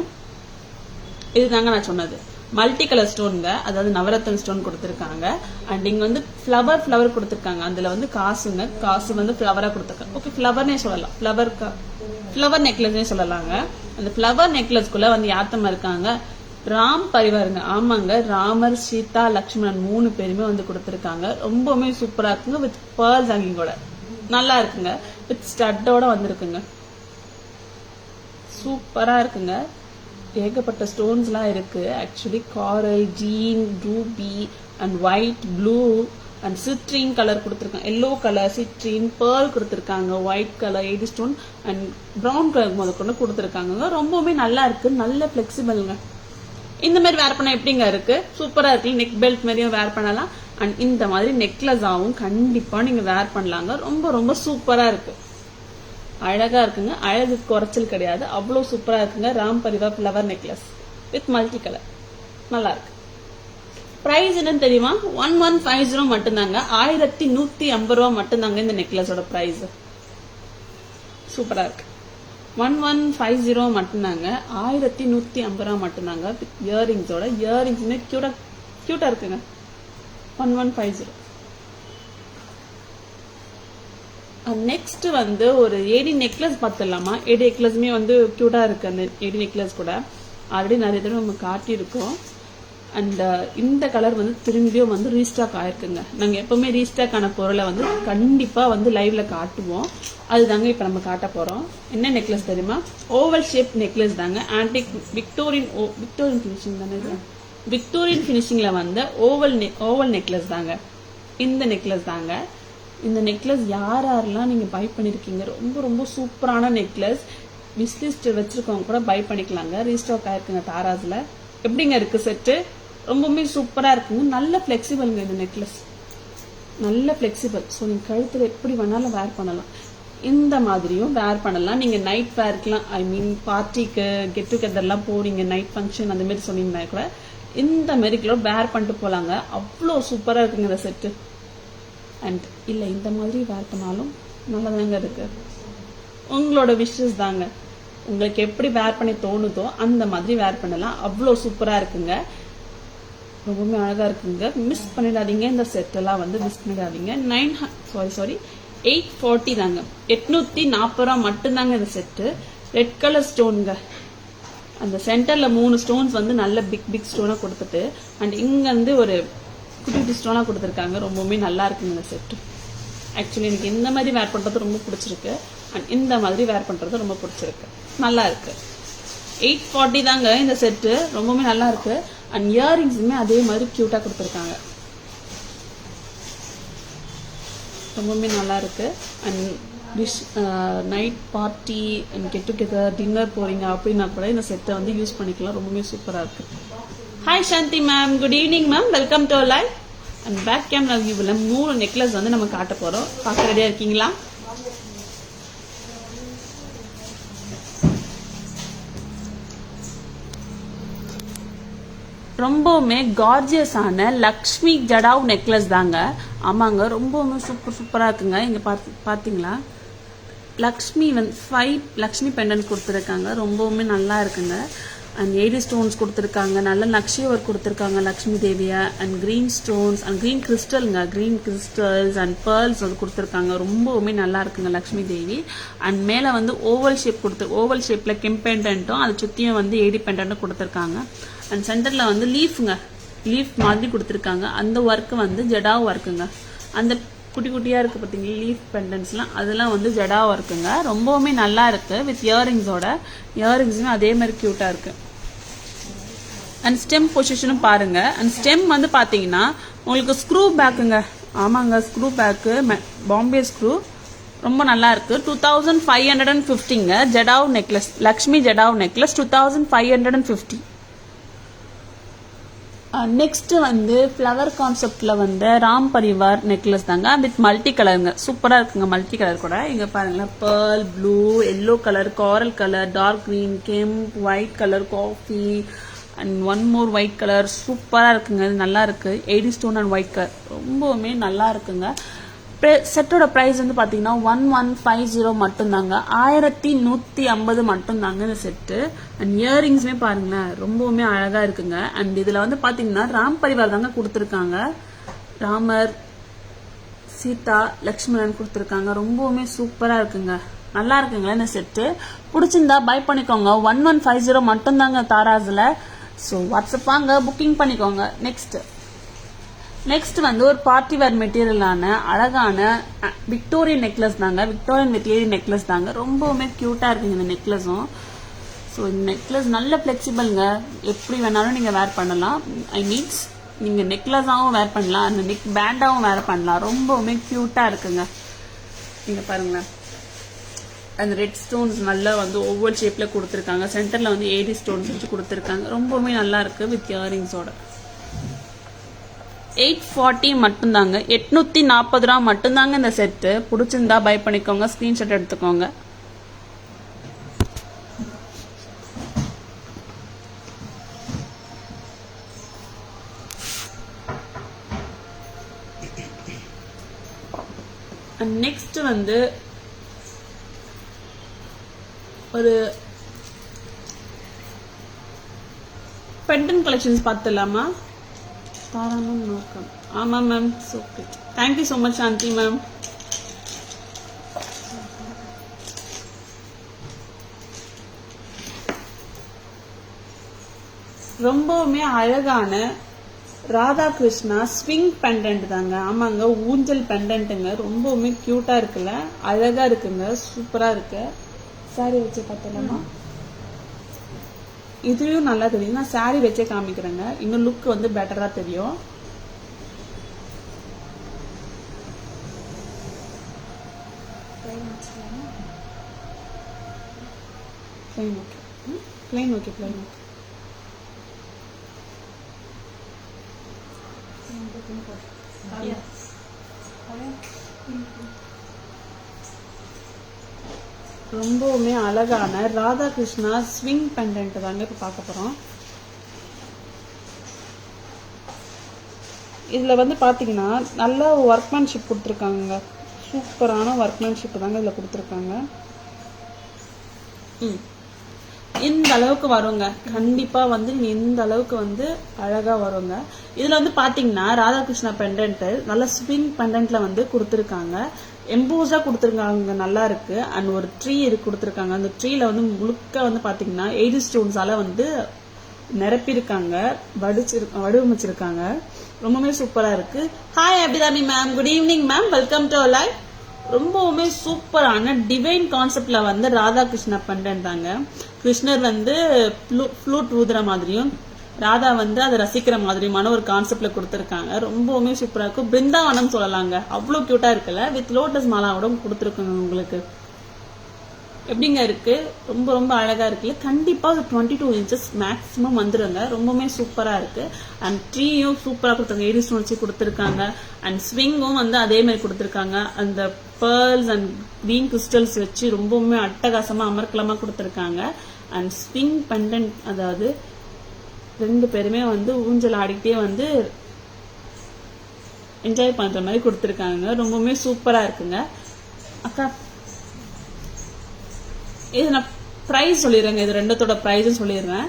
இதுதாங்க நான் சொன்னது மல்டி கலர் ஸ்டோனுங்க, அதாவது நவரத்ன ஸ்டோன் கொடுத்துருக்காங்க. அண்ட் இங்க வந்து ஃபிளவர் கொடுத்துருக்காங்க. அதுல வந்து காசு வந்து ஃபிளவரா கொடுத்துருக்காங்க. ஓகே, ஃபிளவர்னே சொல்லலாம், ஃபிளவர் நெக்லஸ்னே சொல்லலாங்க. அந்த ஃபிளவர் நெக்லஸ்குள்ள வந்து யாத்தமா இருக்காங்க ராம் பரிவாருங்க. ஆமாங்க, ராமர், சீதா, லக்ஷ்மணன் 3 பேருமே வந்து கொடுத்துருக்காங்க. ரொம்பவுமே சூப்பரா இருக்குங்க. வித் பேர்ல்ஸ் ஹேங்கிங்கோட நல்லா இருக்குங்க. வித் ஸ்டட்டோட வந்திருக்குங்க, சூப்பரா இருக்குங்க. ஏகப்பட்ட ஸ்டோன்ஸ் எல்லாம் இருக்கு. ஆக்சுவலி காரல், ஜீன், ruby and white, blue and citrine colour கொடுத்துருக்காங்க. எல்லோ கலர், சிட்ரீன், பேர்ல் கொடுத்துருக்காங்க. White colour, 80 stone and brown colour முதற்கொண்டு கொடுத்துருக்காங்க. ரொம்பவுமே நல்லா இருக்கு, நல்ல பிளெக்சிபிள்ங்க. இந்த மாதிரி வேர் பண்ண எப்படிங்க இருக்கு, சூப்பரா இருக்கு. நெக் பெல்ட் மாதிரியும் வேர் பண்ணலாம். அண்ட் இந்த மாதிரி நெக்லஸ் ஆகும் கண்டிப்பா நீங்க வேர் பண்ணலாங்க. ரொம்ப ரொம்ப சூப்பரா இருக்கு, அழகா இருக்குங்க. அழகு குறைச்சல் கிடையாது, அவ்வளவு சூப்பரா இருக்குங்க. Ram Parivar flower necklace with multi colour, நல்லா இருக்கு. பிரைஸ் என்னன்னு தெரியுமா, 1150 மட்டும்தாங்க. 1150 ரூபா மட்டும்தாங்க இந்த நெக்லஸோட பிரைஸ். சூப்பரா இருக்கு. 1150 மட்டும்தாங்க. 1150 ரூபா மட்டும்தாங்க வித் இயரிங்ஸோட. இயரிங்ஸுமே கியூட்டா இருக்குங்க. 1150. நெக்ஸ்ட் வந்து ஒரு ஏடி நெக்லஸ் பார்த்துடலாமா. ஏடி நெக்லஸ்மே வந்து கியூட்டா இருக்கு. அந்த ஏடி நெக்லஸ் கூட ஆல்ரெடி நிறைய தடவை நம்ம காட்டியிருக்கோம். அண்ட் இந்த கலர் வந்து திரும்பியும் வந்து ரீஸ்டாக் ஆயிருக்குங்க. நாங்கள் எப்பவுமே ரீஸ்டாக் ஆன பொருளை வந்து கண்டிப்பாக வந்து லைவ்ல காட்டுவோம். அதுதாங்க இப்போ நம்ம காட்ட போகிறோம். என்ன நெக்லஸ் தெரியுமா? ஓவல் ஷேப் நெக்லஸ் தாங்க. ஆன்டிக் விக்டோரியன் ஃபினிஷிங் தானே இது. விக்டோரியன் ஃபினிஷிங்கில் வந்த ஓவல் நெக்லஸ் தாங்க. இந்த நெக்லஸ் தாங்க. இந்த நெக்லஸ் யாரெல்லாம் நீங்கள் பை பண்ணியிருக்கீங்க, ரொம்ப ரொம்ப சூப்பரான நெக்லஸ். விஸ்லிஸ்ட் வச்சுருக்கவங்க கூட பை பண்ணிக்கலாங்க. ரீஸ்டாக் ஆயிருக்குங்க தாராஸில். எப்படிங்க இருக்குது செட்டு? ரொம்பவுமே சூப்பராக இருக்குங்க. நல்ல ஃப்ளெக்சிபிள்ங்க இந்த நெக்லஸ், நல்ல ஃப்ளெக்சிபிள். ஸோ நீங்கள் கழுத்தில் எப்படி வேணாலும் வேர் பண்ணலாம். இந்த மாதிரியும் வேர் பண்ணலாம். நீங்கள் நைட் வேர்க்கெலாம், ஐ மீன் பார்ட்டிக்கு கெட் டுகெதர்லாம் போறீங்க, நைட் ஃபங்க்ஷன் அந்த மாதிரி சொன்னீங்கன்னா கூட இந்த மாரிக்குள்ள வேர் பண்ணிட்டு போகலாங்க. அவ்வளோ சூப்பராக இருக்குங்க இந்த செட்டு. அண்ட் இல்லை இந்த மாதிரி வேர் பண்ணாலும் நல்லதாங்க இருக்கு. உங்களோட விஷஸ் தாங்க. உங்களுக்கு எப்படி வேர் பண்ணி தோணுதோ அந்த மாதிரி வேர் பண்ணலாம். அவ்வளோ சூப்பராக இருக்குங்க. ரொம்பவுமே அழகாக இருக்குங்க. மிஸ் பண்ணிடாதீங்க இந்த செட்டெல்லாம் வந்து மிஸ் பண்ணிடாதீங்க. 840 தாங்க. 840 ரூபா மட்டும்தாங்க இந்த செட்டு. Red colour ஸ்டோனுங்க. அந்த சென்டரில் 3 ஸ்டோன்ஸ் வந்து நல்ல பிக் ஸ்டோனாக கொடுத்துட்டு அண்ட் இங்கே வந்து ஒரு குட்டி குட்டி ஸ்டோனாக கொடுத்துருக்காங்க. ரொம்பவுமே நல்லா இருக்குங்க இந்த செட்டு. ஆக்சுவலி எனக்கு இந்த மாதிரி வேர் பண்ணுறது ரொம்ப பிடிச்சிருக்கு. அண்ட் இந்த மாதிரி வேர் பண்ணுறது ரொம்ப பிடிச்சிருக்கு. நல்லா இருக்கு. 840 தாங்க இந்த செட்டு. ரொம்பவுமே நல்லா இருக்கு. அண்ட் இயரிங்ஸுமே அதே மாதிரி க்யூட்டாக கொடுத்துருக்காங்க. ரொம்பவுமே நல்லா இருக்கு. And night party and get together dinner போறீங்க அப்படின்னா கூட இந்த செட்டை வந்து யூஸ் பண்ணிக்கலாம். ரொம்பவுமே சூப்பராக இருக்கு. Hi Shanthi ma'am, good evening ma'am, welcome to live. And back camera வியூவில் 3 நெக்லஸ் வந்து நம்ம காட்ட போகிறோம். பார்க்க ரெடியாக இருக்கீங்களா? ரொம்பவுமே கார்ஜியஸான லக்ஷ்மி ஜடாவ் நெக்லஸ் தாங்க. ஆமாங்க, ரொம்பவுமே சூப்பராக இருக்குங்க. இங்கே பார்த்தீங்களா, லக்ஷ்மி வந்து 5 லக்ஷ்மி பெண்டன்ட் கொடுத்துருக்காங்க. ரொம்பவுமே நல்லா இருக்குங்க. அண்ட் 80 ஸ்டோன்ஸ் கொடுத்துருக்காங்க. நல்ல நக்ஷி ஒர்க் கொடுத்துருக்காங்க லக்ஷ்மி தேவியா. And green stones and green கிறிஸ்டல்ங்க, கிரீன் கிறிஸ்டல்ஸ் அண்ட் பேர்ல்ஸ் வந்து கொடுத்துருக்காங்க. ரொம்பவுமே நல்லா இருக்குங்க லக்ஷ்மி தேவி. அண்ட் மேலே வந்து ஓவல் ஷேப்பில் கெம் பெண்டன்ட்டும் அதை சுற்றியும் வந்து 80 பெண்டன்ட்டும் கொடுத்துருக்காங்க. அண்ட் சென்டரில் வந்து லீஃப் மாதிரி கொடுத்துருக்காங்க. அந்த ஒர்க்கு வந்து ஜடா ஒர்க்குங்க. அந்த குட்டி குட்டியாக இருக்குது பார்த்தீங்களா லீஃப் பெண்டன்ஸ்லாம், அதெல்லாம் வந்து ஜடா ஒர்க்குங்க. ரொம்பவுமே நல்லா இருக்குது. வித் இயரிங்ஸோட, இயரிங்ஸுமே அதே மாதிரி க்யூட்டாக இருக்குது. அண்ட் ஸ்டெம் பொசிஷனும் பாருங்க. அண்ட் ஸ்டெம் வந்து பார்த்தீங்கன்னா உங்களுக்கு ஸ்க்ரூ பேக்குங்க. ஆமாங்க, ஸ்க்ரூ பேக்கு, பாம்பே ஸ்க்ரூ. ரொம்ப நல்லா இருக்கு. 2550ங்க jadau necklace, Lakshmi jadau necklace 2550. Next வந்து ஃப்ளவர் கான்செப்ட்ல வந்து ராம் பரிவார் நெக்லஸ் தாங்க. வித் மல்டி கலருங்க. சூப்பரா இருக்குங்க மல்டி கலர் கூட. இங்க பாருங்களேன், pearl, blue, yellow colour, coral colour, dark green, kemp, white colour, coffee and one more white colour. சூப்பரா இருக்குங்க. இது நல்லா இருக்கு. 80 ஸ்டோன் அண்ட் ஒயிட் கலர். ரொம்பவுமே நல்லா இருக்குங்க. செட்டோட ப்ரைஸ் வந்து பார்த்தீங்கன்னா 1150 மட்டும்தாங்க. 1150 மட்டும்தாங்க இந்த செட்டு. அண்ட் இயரிங்ஸுமே பாருங்களேன், ரொம்பவுமே அழகா இருக்குங்க. அண்ட் இதில் வந்து பார்த்தீங்கன்னா ராம் பரிவார் தாங்க கொடுத்துருக்காங்க. ராமர், சீதா, லக்ஷ்மணன் கொடுத்துருக்காங்க. ரொம்பவுமே சூப்பராக இருக்குங்க. நல்லா இருக்குங்களா இந்த செட்டு? பிடிச்சிருந்தா பை பண்ணிக்கோங்க. 1150 மட்டும்தாங்க தாராஸில். ஸோ வாட்ஸ்அப் வாங்க, புக்கிங் பண்ணிக்கோங்க. நெக்ஸ்ட் வந்து ஒரு பார்ட்டி வேர் மெட்டீரியலான அழகான விக்டோரியன் நெக்லஸ் தாங்க. விக்டோரியன் வித் ஏடி நெக்லஸ் தாங்க. ரொம்பவுமே க்யூட்டாக இருக்குங்க இந்த நெக்லஸும். ஸோ இந்த நெக்லஸ் நல்ல ஃப்ளெக்சிபிள்ங்க. எப்படி வேணாலும் நீங்கள் வேர் பண்ணலாம். ஐ மீன்ஸ் நீங்கள் நெக்லஸாகவும் வேர் பண்ணலாம், அந்த நெக் பேண்டாகவும் வேர் பண்ணலாம். ரொம்பவுமே க்யூட்டாக இருக்குங்க. நீங்கள் பாருங்களேன், அந்த ரெட் ஸ்டோன்ஸ் நல்லா வந்து ஓவல் ஷேப்பில் கொடுத்துருக்காங்க. சென்டரில் வந்து 80 ஸ்டோன்ஸ் வச்சு கொடுத்துருக்காங்க. ரொம்பவுமே நல்லா இருக்குது வித் இயரிங்ஸோட. 840 மட்டும்தாங்க. 840 ரூபா மட்டும்தாங்க இந்த செட்டு. பிடிச்சிருந்தா பை பண்ணிக்கோங்க. ஸ்கிரீன்ஷாட் எடுத்துக்கோங்க. நெக்ஸ்ட் வந்து ஒரு பெண்டன் கலெக்ஷன்ஸ் பார்த்துலாமா? தாராளம் நோக்கம். ஆமாம் ma'am, okay. Thank you so much Shanti ma'am. ரொம்பவுமே அழகான ராதா கிருஷ்ணா ஸ்விங் பெண்டன்ட் தாங்க. ஆமாங்க, ஊஞ்சல் பெண்டன்ட்டுங்க. ரொம்பவுமே கியூட்டா இருக்குல்ல, அழகா இருக்குங்க, சூப்பரா இருக்கு. சாரி வச்சு பார்த்தலாமா? இதுலயும் நல்லா தெரியும். நான் சாரி வச்சே காமிக்கிறேங்க, இன்னும் லுக் வந்து பெட்டரா தெரியும். Plain okay, plain okay, plain okay. ரொம்பவுமே அழகான ராதா கிருஷ்ணா ஸ்விங் பெண்டன்ட் தாங்க இப்ப பார்க்க போறோம். இதுல வந்து பாத்தீங்கன்னா நல்ல ஒர்க்மேன்ஷிப் கொடுத்துருக்காங்க. சூப்பரான ஒர்க்மேன்ஷிப் தாங்க இதுல கொடுத்துருக்காங்க. இந்த அளவுக்கு வருங்க, கண்டிப்பா வந்து இந்த அளவுக்கு வந்து அழகா வருங்க. இதுல வந்து பாத்தீங்கன்னா ராதாகிருஷ்ணா பெண்டன்ட் நல்ல ஸ்விங் பெண்டன்ட்ல வந்து கொடுத்துருக்காங்க. எம்போஸா கொடுத்துருக்காங்க, நல்லா இருக்கு. அண்ட் ஒரு ட்ரீ கொடுத்துருக்காங்க. அந்த ட்ரீல வந்து முழுக்க வந்து பாத்தீங்கன்னா 80 ஸ்டோன்ஸால வந்து நிரப்பியிருக்காங்க, வடிவமைச்சிருக்காங்க. ரொம்பவே சூப்பரா இருக்கு. Hi Abirami ma'am, good evening ma'am, welcome to live. ரொம்பவுமே சூப்பரான டிவைன் கான்செப்ட்ல வந்து ராதாகிருஷ்ணா பெண்டன்ட் தாங்க. கிருஷ்ணர் வந்து ஃப்ளூட் ஊதுற மாதிரியும் ராதா வந்து அதை ரசிக்கிற மாதிரியுமான ஒரு கான்செப்ட்ல கொடுத்துருக்காங்க. ரொம்பவுமே சூப்பரா இருக்கும். பிருந்தாவனம் சொல்லலாங்க, அவ்வளவு கியூட்டா இருக்குல்ல. வித் லோட்டஸ் மாலாவோட கொடுத்துருக்காங்க. உங்களுக்கு எப்படிங்க இருக்கு? ரொம்ப ரொம்ப அழகா இருக்குல்ல. கண்டிப்பா 22 இன்ச்சஸ் மேக்ஸிமம் வந்துருங்க. ரொம்பவுமே சூப்பரா இருக்கு. அண்ட் ட்ரீயும் சூப்பரா கொடுத்தாங்க, 80 ஸ்டோன் வச்சு கொடுத்துருக்காங்க. அண்ட் ஸ்விங்கும் வந்து அதே மாதிரி கொடுத்துருக்காங்க. அந்த பேர்ல்ஸ் அண்ட் கிரீன் கிறிஸ்டல்ஸ் வச்சு ரொம்பவுமே அட்டகாசமா அமர்க்கலமா கொடுத்துருக்காங்க. அண்ட் ஸ்விங் பெண்டன்ட், அதாவது 2 பேருமே வந்து ஊஞ்சல் ஆடிக்கிட்டே வந்து என்ஜாய் பண்ற மாதிரி கொடுத்துருக்காங்க. ரொம்பவுமே சூப்பரா இருக்குங்க. அக்கா, இது நான் பிரைஸ் சொல்லிடுறேங்க. இது ரெண்டத்தோட பிரைஸும் சொல்லிடுறேன்.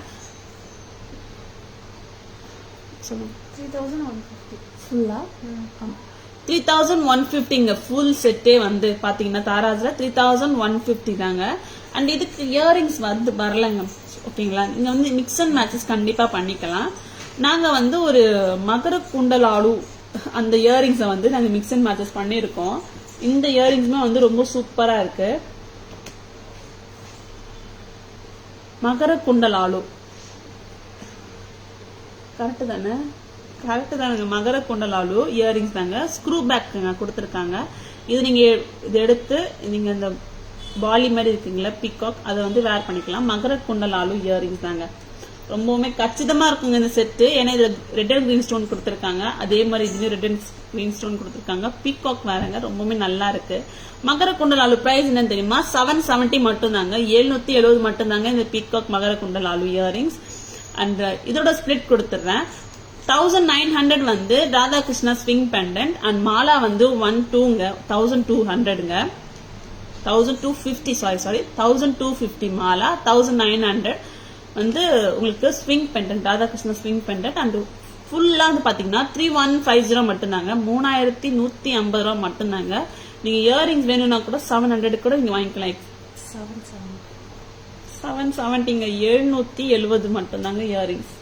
3150 ஃபுல்லா 3150ங்க. ஃபுல் செட்டே வந்து பாத்தீங்கன்னா தாராஜ்ல 3150 தாங்க. அண்ட் இதுக்கு இயரிங்ஸ் வந்து வரலங்க, ஓகேங்களா. நீங்க வந்து மிக்ஸ் அண்ட் மேட்சஸ் கண்டிப்பா பண்ணிக்கலாம். நாங்க வந்து ஒரு மகர குண்டலாலு அந்த இயரிங்ஸை வந்து நாங்க மிக்ஸ் அண்ட் மேட்சஸ் பண்ணிருக்கோம். இந்த இயரிங்ஸுமே வந்து ரொம்ப சூப்பரா இருக்கு. மகர குண்டலாலு கரெக்ட் தானே? கரெக்ட் தானுங்க. மகர குண்டலாலு இயரிங்ஸ் தாங்க. ஸ்க்ரூ பேக் கொடுத்துருக்காங்க. இது நீங்க இது எடுத்து நீங்க இந்த பாலி மாதிரி இருக்குங்களா, பீகாக், அதை வந்து வேர் பண்ணிக்கலாம். மகர குண்டலாலு இயரிங்ஸ் தாங்க. ரொம்பவுமே கச்சிதமா இருக்குங்க இந்த செட்டு. ஏன்னா இதுல ரெட் அண்ட் கிரீன் ஸ்டோன் கொடுத்துருக்காங்க. அதே மாதிரி இதுலயும் ரெட் அண்ட் கிரீன் ஸ்டோன் கொடுத்துருக்காங்க. பீகாக் வேறங்க, ரொம்பவுமே நல்லா இருக்கு. மகர குண்டலாலு பிரைஸ் என்னன்னு தெரியுமா? 770 மட்டும் தாங்க. 770 மட்டும் தாங்க இந்த பீகாக் மகர குண்டலாலு இயரிங்ஸ். அண்ட் இதோட ஸ்பிளிட் கொடுத்துறேன். 1900 வந்து Radhakrishna swing pendant. And Mala வந்து 1200ங்க. 1250 சாரி 1250 மாலா. 1900 வந்து உங்களுக்கு swing pendant, Radhakrishna swing pendant. And ஃபுல்லா வந்து பாத்தீங்கன்னா 3150 மட்டும்தாங்க. 3150 மட்டும்தாங்க. நீங்க இயரிங்ஸ் வேணும்னா கூட 700 கூட நீங்க வாங்கிக்கலாம். 770ங்க. 770 மட்டும்தாங்க இயரிங்ஸ்.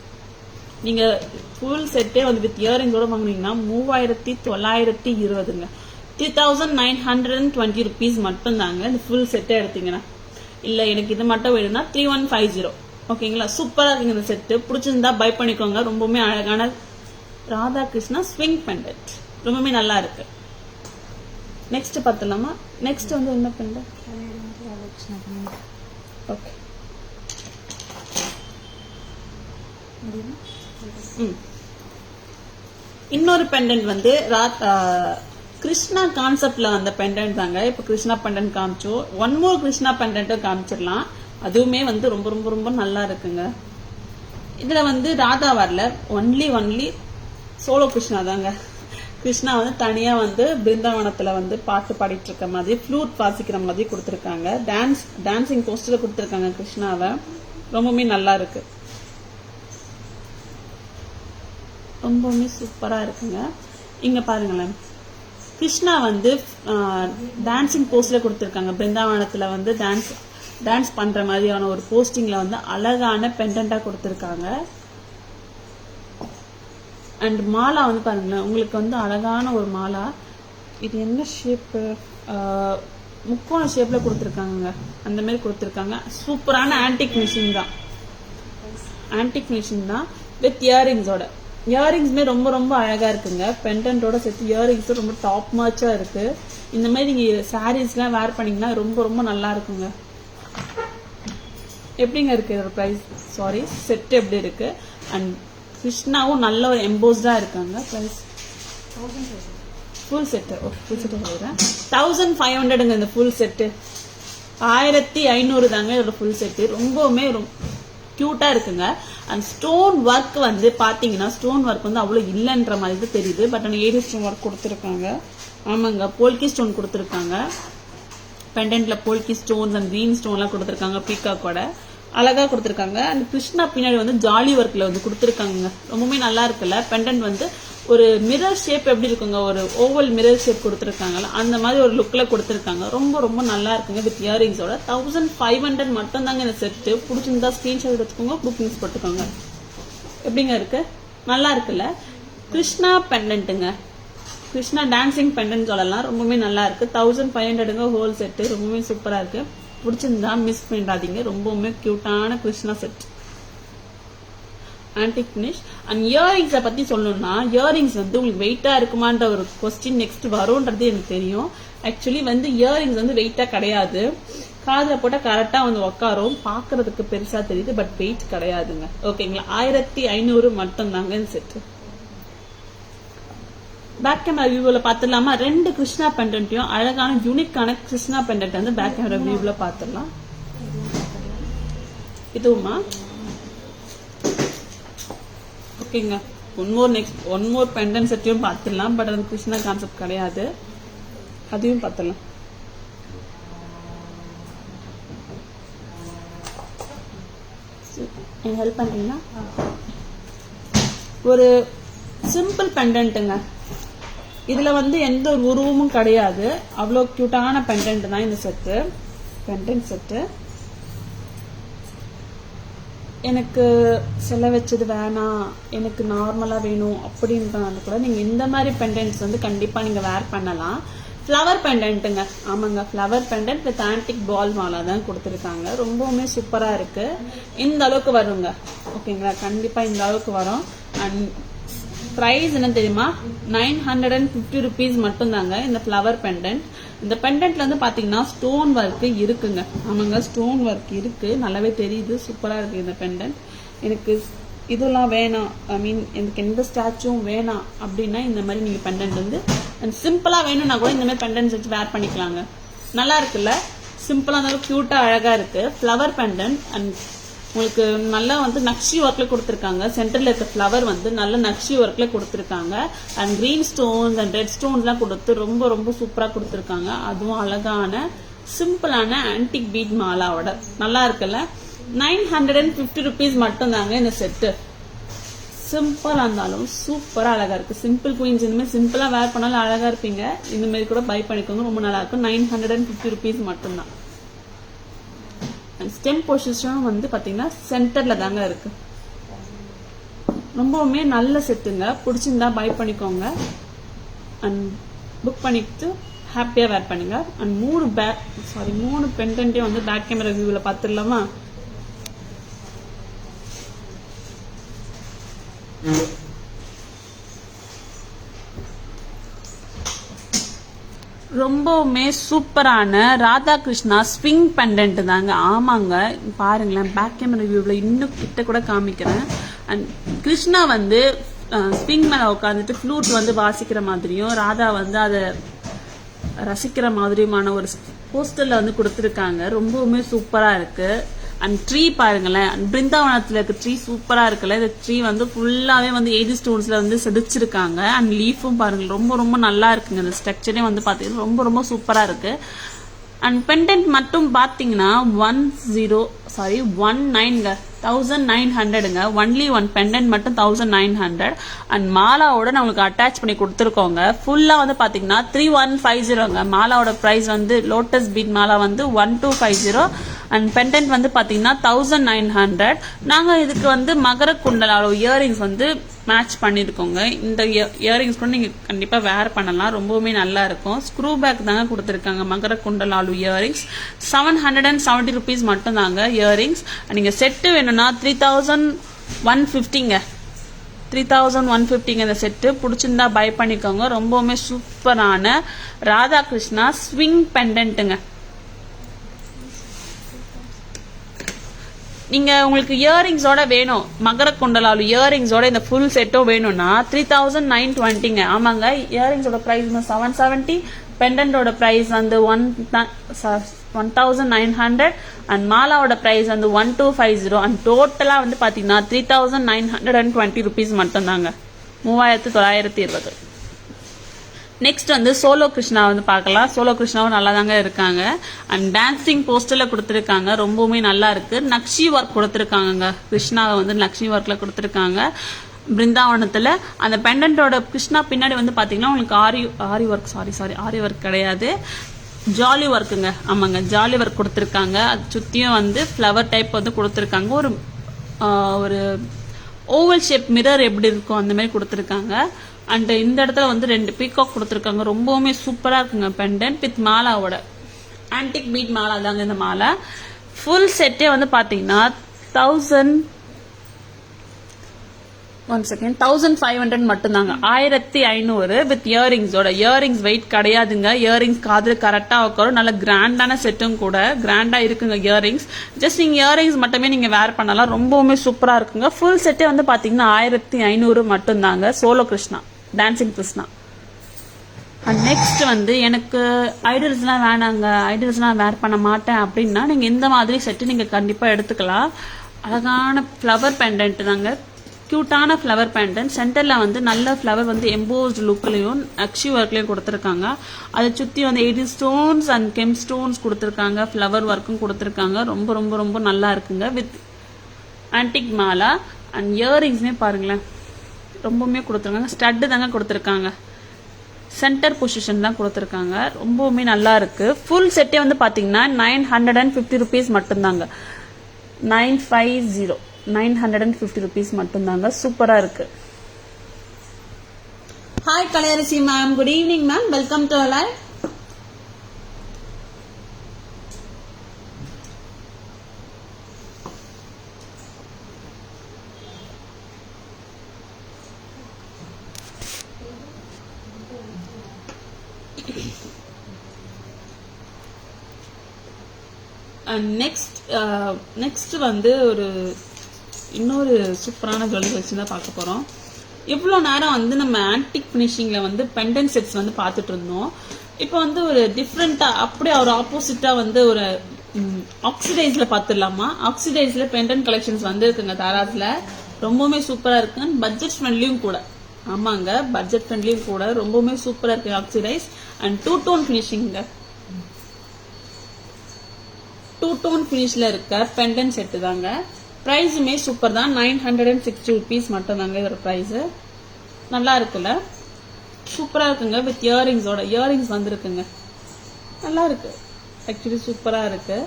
நீங்க ஃபுல் செட்டே வந்து வித் இயரிங்கோட வாங்குனீங்கன்னா 3920ங்க. 3920 ருபீஸ் மட்டும் தாங்க இந்த ஃபுல் செட்டே எடுத்தீங்கன்னா. இல்ல எனக்கு இது மட்டும் வேணும்னா 3150. ஓகேங்களா? சூப்பரா இருக்குங்க இந்த செட்டு. பிடிச்சிருந்தா பை பண்ணிக்கோங்க. ரொம்பவுமே அழகான ராதாகிருஷ்ணா ஸ்விங் பெண்டன்ட், ரொம்பவுமே நல்லா இருக்கு. நெக்ஸ்ட் பார்த்தலாமா? நெக்ஸ்ட் வந்து என்ன பெண்டன்ட்? ஓகே, இன்னொரு பெண்டன்ட் வந்து கிருஷ்ணா கான்செப்ட்ல வந்த பெண்டன்ட் தாங்க. இப்ப கிருஷ்ணா பெண்டன்ட் காமிச்சோம். ஒன் மோர் கிருஷ்ணா பெண்டன்ட்டும் காமிச்சிடலாம். அதுவுமே வந்து ரொம்ப ரொம்ப ரொம்ப நல்லா இருக்குங்க. இதுல வந்து ராதா வரல, ஒன்லி சோலோ கிருஷ்ணா தாங்க. கிருஷ்ணா வந்து தனியா வந்து பிருந்தாவனத்துல வந்து பாட்டு பாடிட்டு இருக்க மாதிரி, ஃப்ளூட் வாசிக்கிற மாதிரி கொடுத்துருக்காங்க. டான்சிங் போஸ்டர்ல கொடுத்துருக்காங்க கிருஷ்ணாவை. ரொம்பவுமே நல்லா இருக்கு, ரொம்பவுமே சூப்பரா இருக்குங்க. இங்க பாருங்களேன், கிருஷ்ணா வந்து டான்சிங் போஸ்ட்ல கொடுத்துருக்காங்க. பிருந்தாவனத்துல வந்து டான்ஸ் பண்ற மாதிரியான ஒரு போஸ்டிங்ல வந்து அழகான பெண்டன்டா கொடுத்துருக்காங்க. அண்ட் மாலா வந்து பாருங்களேன், உங்களுக்கு வந்து அழகான ஒரு மாலா. இது என்ன ஷேப்பு, முக்கோண ஷேப்ல கொடுத்துருக்காங்க, அந்த மாதிரி கொடுத்துருக்காங்க. சூப்பரான ஆன்டிக் மிஷின் தான், ஆன்டிக் மிஷின் தான் வித் இயரிங்ஸோட. இயரிங்ஸுமே ரொம்ப ரொம்ப அழகா இருக்குங்க. பெண்டன்ட்டோட சேர்த்து இயரிங்ஸ் ரொம்ப டாப் மார்ச்சா இருக்கு. இந்த மாதிரி நீங்க சாரீஸ்லாம் வேர் பண்ணீங்கன்னா ரொம்ப ரொம்ப நல்லா இருக்குங்க. எப்படிங்க இருக்கு ப்ரைஸ், சாரி செட் எப்படி இருக்கு? அண்ட் கிருஷ்ணாவும் நல்ல ஒரு எம்போஸ்டா இருக்காங்க. Price full set, full set சொல்றேன் 1500ங்க இந்த ஃபுல் செட்டு. 1500 தாங்க இதோட ஃபுல் செட்டு. ரொம்பவுமே கியூட்டா இருக்குங்க. அண்ட் ஸ்டோன் ஒர்க் வந்து பாத்தீங்கன்னா, ஸ்டோன் ஒர்க் வந்து அவ்வளவு இல்லைன்ற மாதிரி தான் தெரியுது. பட் ஆனால் ஏடி ஸ்டோன் ஒர்க் கொடுத்துருக்காங்க. ஆமாங்க, போல்கி ஸ்டோன் கொடுத்துருக்காங்க. பெண்டன்ட்ல போல்கி ஸ்டோன்ஸ் அண்ட் கிரீன் ஸ்டோன்லாம் கொடுத்துருக்காங்க, பீகாக்கோட அழகா கொடுத்துருக்காங்க. அண்ட் கிருஷ்ணா பின்னாடி வந்து ஜாலி ஒர்க்ல வந்து கொடுத்துருக்காங்க. ரொம்பவுமே நல்லா இருக்குல்ல. பெண்டன்ட் வந்து ஒரு மிரர் ஷேப் எப்படி இருக்குங்க, ஒரு ஓவல் மிரர் ஷேப் கொடுத்துருக்காங்கல்ல, அந்த மாதிரி ஒரு லுக்ல கொடுத்துருக்காங்க. ரொம்ப ரொம்ப நல்லா இருக்குங்க வித் இயரிங்ஸோட. 1500 மட்டும் தாங்க இந்த செட்டு. பிடிச்சிருந்தா ஸ்கிரீன்ஷாட் எடுத்துக்கோங்க, புக்கிங்ஸ் போட்டுக்கோங்க. எப்படிங்க இருக்கு, நல்லா இருக்குல்ல. கிருஷ்ணா பெண்டன்ட்டுங்க, கிருஷ்ணா டான்சிங் பெண்டன்ட் சொல்லலாம். ரொம்பவே நல்லா இருக்கு. 1500ங்க ஹோல் செட்டு. ரொம்பவே சூப்பரா இருக்கு. பிடிச்சிருந்தா மிஸ் பண்ணிடாதீங்க. ரொம்பவுமே கியூட்டான Krishna set, antique finish. And இயரிங்ஸை பத்தி சொல்லணும்னா, இயரிங்ஸ் வந்து உங்களுக்கு வெயிட்டா இருக்குமான்ற ஒரு கொஸ்டின் நெக்ஸ்ட் வரும்ன்றது எனக்கு தெரியும். ஆக்சுவலி வந்து இயரிங்ஸ் வந்து வெயிட்டா கிடையாது. காதுல போட்டா கரெக்டா வந்து உட்காரும், பாக்குறதுக்கு பெருசா தெரியுது, பட் வெயிட் கிடையாதுங்க. ஓகேங்களா, 1500 மட்டும் தாங்க இந்த செட்டு. பேக் கேமரா வியூல பாத்துடலாமா? 2 கிருஷ்ணா பெண்டன்ட்டையும் அழகான யூனிக்கான கிருஷ்ணா பெண்டன்ட் வந்து பேக் கேமரா வியூல பாத்துடலாம். இதுவுமா ஓகேங்க. ஒன் மோர் பெண்டன்ட் செட்டையும் பாத்துடலாம். பட் அது கிருஷ்ணா கான்செப்ட் கிடையாது, அதையும் பாத்துடலாம். ஹெல்ப் பண்றீங்களா? ஒரு சிம்பிள் பெண்டன்ட்டுங்க. இதுல வந்து எந்த ஒரு உருவமும் கிடையாது. அவ்வளோ கியூட்டான பெண்டன்ட் தான் இந்த செட்டு, பெண்டன்ட் செட்டு. எனக்கு செல வச்சது வேணாம், எனக்கு நார்மலா வேணும் அப்படின்றது கூட நீங்க இந்த மாதிரி பெண்டன்ட்ஸ் வந்து கண்டிப்பா நீங்க வேர் பண்ணலாம். ஃப்ளவர் பெண்டன்ட்டுங்க. ஆமாங்க, ஃப்ளவர் பெண்டன்ட் வித் ஆன்டிக் பால் மாலா தான் கொடுத்துருக்காங்க. ரொம்பவுமே சூப்பரா இருக்கு. இந்த அளவுக்கு வருங்க. ஓகேங்களா, கண்டிப்பா இந்த அளவுக்கு வரும். அண்ட் பிரைஸ் என்ன தெரியுமா? 950 rupees மட்டும் தாங்க இந்த ஃப்ளவர் பெண்டன்ட். இந்த பெண்டன்ட்ல வந்து பாத்தீங்கன்னா ஸ்டோன் ஒர்க் இருக்குங்க. ஆமாங்க, ஸ்டோன் ஒர்க் இருக்கு, நல்லாவே தெரியுது. சூப்பரா இருக்கு இந்த பெண்டன்ட். எனக்கு இதெல்லாம் வேணாம், ஐ மீன் எனக்கு எந்த ஸ்டாச்சுவும் வேணாம் அப்படின்னா இந்த மாதிரி நீங்க பெண்டன்ட் வந்து சிம்பிளா வேணும்னா கூட இந்த மாதிரி பெண்டன்ட் வச்சு வேர் பண்ணிக்கலாங்க. நல்லா இருக்குல்ல, சிம்பிளா இருந்தாலும் கியூட்டா அழகா இருக்கு. ஃப்ளவர் பெண்டன்ட் அண்ட் உங்களுக்கு நல்லா வந்து நக்ஷி ஒர்க்ல கொடுத்துருக்காங்க. சென்டர்ல இருக்க ஃப்ளவர் வந்து நல்ல நக்ஷி ஒர்க்ல கொடுத்துருக்காங்க. And green stones and red stones எல்லாம் கொடுத்து ரொம்ப ரொம்ப சூப்பரா கொடுத்துருக்காங்க. அதுவும் அழகான சிம்பிளான ஆன்டிக் பீட் மாலாவோட நல்லா இருக்குல்ல. 950 rupees மட்டும் தாங்க இந்த செட்டு. சிம்பிளா இருந்தாலும் சூப்பரா அழகா இருக்கு. சிம்பிள் குயின்ஸ் இனிமே சிம்பிளா வேர் பண்ணாலும் அழகா இருப்பீங்க. இந்த மாதிரி கூட பை பண்ணிக்கோங்க, ரொம்ப நல்லா இருக்கும். 950 rupees மட்டும் தான். ஸ்டெம் பொசிஷனும் வந்து பாத்தீங்கன்னா சென்டர்ல தாங்க இருக்கு. ரொம்பவுமே நல்ல செட்டுங்க. பிடிச்சிருந்தா பை பண்ணிக்கோங்க அண்ட் புக் பண்ணிட்டு ஹாப்பியா வேர் பண்ணுங்க. அண்ட் 3 பெண்டன்ட்டையும் வந்து பேக் கேமரா வியூல பாத்துடலாமா? ரொம்பவுமே சூப்பரான ராதா கிருஷ்ணா ஸ்விங் பெண்டன்ட் தாங்க. ஆமாங்க, பாருங்களேன், பேக் கேமரா வியூவில் இன்னும் கிட்ட கூட காமிக்கிறேன். அண்ட் கிருஷ்ணா வந்து ஸ்விங் மேல உட்காந்துட்டு ஃப்ளூட் வந்து வாசிக்கிற மாதிரியும், ராதா வந்து அதை ரசிக்கிற மாதிரியுமான ஒரு போஸ்டர்ல வந்து கொடுத்துருக்காங்க. ரொம்பவுமே சூப்பரா இருக்கு. அண்ட் ட்ரீ பாருங்களேன், பிருந்தாவனத்துல இருக்க ட்ரீ சூப்பரா இருக்குல்ல. இந்த ட்ரீ வந்து ஃபுல்லாவே வந்து ஏடி ஸ்டோன்ஸ்ல வந்து செதுச்சிருக்காங்க. அண்ட் லீஃபும் பாருங்க, ரொம்ப ரொம்ப நல்லா இருக்குங்க. இந்த ஸ்ட்ரக்சரே வந்து பாத்தீங்கன்னா ரொம்ப ரொம்ப சூப்பரா இருக்கு. அண்ட் பெண்டன்ட் மட்டும் பாத்தீங்கன்னா 10 சாரி 19ங்க 1900ங்க ஒன்லி ஒன் பெண்டன்ட் மட்டும் 1900 அண்ட் மாலாவோட நம்மளுக்கு அட்டாச் பண்ணி கொடுத்துருக்கோங்க. ஃபுல்லா வந்து பாத்தீங்கன்னா 3150ங்க. மாலாவோட பிரைஸ் வந்து லோட்டஸ் பீட் மாலா வந்து 1250 அண்ட் பெண்டன்ட் வந்து பாத்தீங்கன்னா 1900. நாங்க இதுக்கு வந்து மகர குண்டலால இயரிங்ஸ் வந்து மேட்ச் பண்ணிருக்கோங்க. இந்த இயரிங்ஸ் கூட நீங்க கண்டிப்பா வேர் பண்ணலாம், ரொம்பவுமே நல்லா இருக்கும். ஸ்க்ரூ பேக் தாங்க கொடுத்துருக்காங்க மகர குண்டலாலு இயரிங்ஸ். 770 rupees மட்டும் தாங்க இயரிங்ஸ். நீங்க செட்டு வேணும்னா 3150ங்க. 3150ங்க இந்த செட்டு. பிடிச்சிருந்தா பை பண்ணிக்கோங்க. ரொம்பவுமே சூப்பரான ராதாகிருஷ்ணா ஸ்விங் பெண்டன்ட்டுங்க. நீங்க உங்களுக்கு இயரிங்ஸோட வேணும், மகர குண்டலாலு இயரிங்ஸோட இந்த ஃபுல் செட்டும் வேணும்னா 3920ங்க. ஆமாங்க, இயரிங்ஸோட பிரைஸ் 770, பெண்டன்டோட பிரைஸ் வந்து 1900 அண்ட் மாலாவோட பிரைஸ் வந்து 1250 அண்ட் டோட்டலா வந்து பாத்தீங்கன்னா 3920 rupees மட்டும் தாங்க. 3920. நெக்ஸ்ட் வந்து சோலோ கிருஷ்ணா வந்து பார்க்கலாம். சோலோ கிருஷ்ணாவும் நல்லா தாங்க இருக்காங்க அண்ட் டான்சிங் போஸ்டர்ல கொடுத்துருக்காங்க, ரொம்பவுமே நல்லா இருக்கு. நக்ஷி ஒர்க் கொடுத்துருக்காங்க, கிருஷ்ணாவை வந்து நக்ஷி ஒர்க்ல கொடுத்துருக்காங்க பிருந்தாவனத்துல. அந்த பெண்டன்டோட கிருஷ்ணா பின்னாடி வந்து பாத்தீங்கன்னா உங்களுக்கு ஆரி ஒர்க் ஆரி ஒர்க் கிடையாது, ஜாலி ஒர்க்குங்க. ஆமாங்க, ஜாலி ஒர்க் கொடுத்துருக்காங்க. அது சுத்தியும் வந்து ஃப்ளவர் டைப் வந்து கொடுத்துருக்காங்க. ஒரு ஓவல் ஷேப் மிரர் எப்படி இருக்கும் அந்த மாதிரி கொடுத்துருக்காங்க. அண்ட் இந்த இடத்துல வந்து 2 பீகாக் கொடுத்துருக்காங்க, ரொம்பவுமே சூப்பரா இருக்குங்க. பெண்டன்ட் வித் மாலாவோட ஆன்டிக் பீட் மாலா தாங்க இந்த மாலா. ஃபுல் செட்டே வந்து பாத்தீங்கன்னா 1500 மட்டும்தாங்க. 1500 வித் இயரிங்ஸோட. இயரிங்ஸ் வெயிட் கிடையாதுங்க, இயரிங்ஸ் காதுல கரெக்டா உட்காரும். நல்ல கிராண்டான செட்டும் கூட, கிராண்டா இருக்குங்க இயரிங்ஸ். ஜஸ்ட் நீங்க இயரிங்ஸ் மட்டுமே நீங்க வேர் பண்ணலாம், ரொம்பவுமே சூப்பரா இருக்குங்க. ஃபுல் செட்டே வந்து பாத்தீங்கன்னா 1500 மட்டும்தாங்க. Solo Krishna dancing Krishna. And next வந்து எனக்கு ஐடல்ஸ்லாம் வேணாங்க, ஐடல்ஸ்லாம் வேர் பண்ண மாட்டேன் அப்படின்னா நீங்க இந்த மாதிரி செட்டு நீங்க கண்டிப்பா எடுத்துக்கலாம். அழகான ஃப்ளவர் பெண்டன்ட் தாங்க, கியூட்டான ஃப்ளவர் பெண்டன்ட். சென்டர்ல வந்து நல்ல ஃப்ளவர் வந்து எம்போஸ்ட் லுக்லயும் நக்ஷி ஒர்க்லயும் கொடுத்துருக்காங்க. அதை சுத்தி வந்து 80 ஸ்டோன்ஸ் அண்ட் கெம் ஸ்டோன்ஸ் கொடுத்துருக்காங்க, ஃப்ளவர் ஒர்க்கும் கொடுத்துருக்காங்க. ரொம்ப ரொம்ப ரொம்ப நல்லா இருக்குங்க வித் ஆன்டிக் மாலா. அண்ட் இயரிங்ஸ்மே பாருங்களேன், ரொம்பவுமே கொடுத்துருக்காங்க. ஸ்டட்டு தாங்க கொடுத்துருக்காங்க, சென்டர் பொசிஷன் தான் கொடுத்துருக்காங்க, ரொம்பவுமே நல்லா இருக்கு. ஃபுல் செட்டே வந்து பாத்தீங்கன்னா 950 rupees மட்டும்தாங்க. 950 rupees மட்டும்தாங்க. சூப்பரா இருக்கு. Hi Kalaiyarasi ma'am, good evening ma'am, welcome to live. Next வந்து இன்னொரு சூப்பரான ஜுவல்லரி கலெக்ஷன் தான் பார்க்க போறோம். இவ்வளோ நேரம் வந்து நம்ம ஆன்டிக் ஃபினிஷிங்ல வந்து பெண்டன்ட் செட்ஸ் வந்து பார்த்துட்டு இருந்தோம். இப்போ வந்து ஒரு டிஃப்ரெண்டா அப்படியே ஒரு ஆப்போசிட்டா வந்து ஒரு ஆக்சிடைஸ்ல பார்த்துடலாமா? ஆக்சிடைஸ்ல பெண்டன்ட் கலெக்ஷன்ஸ் வந்து இருக்குங்க தாராஸ்ல, ரொம்பவுமே சூப்பரா இருக்கு. பட்ஜெட் ஃப்ரெண்ட்லியும் கூட. ஆமாங்க, பட்ஜெட் ஃப்ரெண்ட்லியும் கூட, ரொம்பவுமே சூப்பரா இருக்கு ஆக்சிடைஸ். அண்ட் 2-tone ஃபினிஷிங்க, 2-tone ஃபினிஷ்ல இருக்க பெண்டன்ட் செட்டு தாங்க. பிரைஸுமே சூப்பர் தான், 960 rupees மட்டும் தாங்க இதோட பிரைஸ். நல்லா இருக்குல்ல, சூப்பரா இருக்குங்க. வித் இயரிங்ஸோட, இயரிங்ஸ் வந்துருக்குங்க, நல்லா இருக்கு ஆக்சுவலி, சூப்பரா இருக்கு.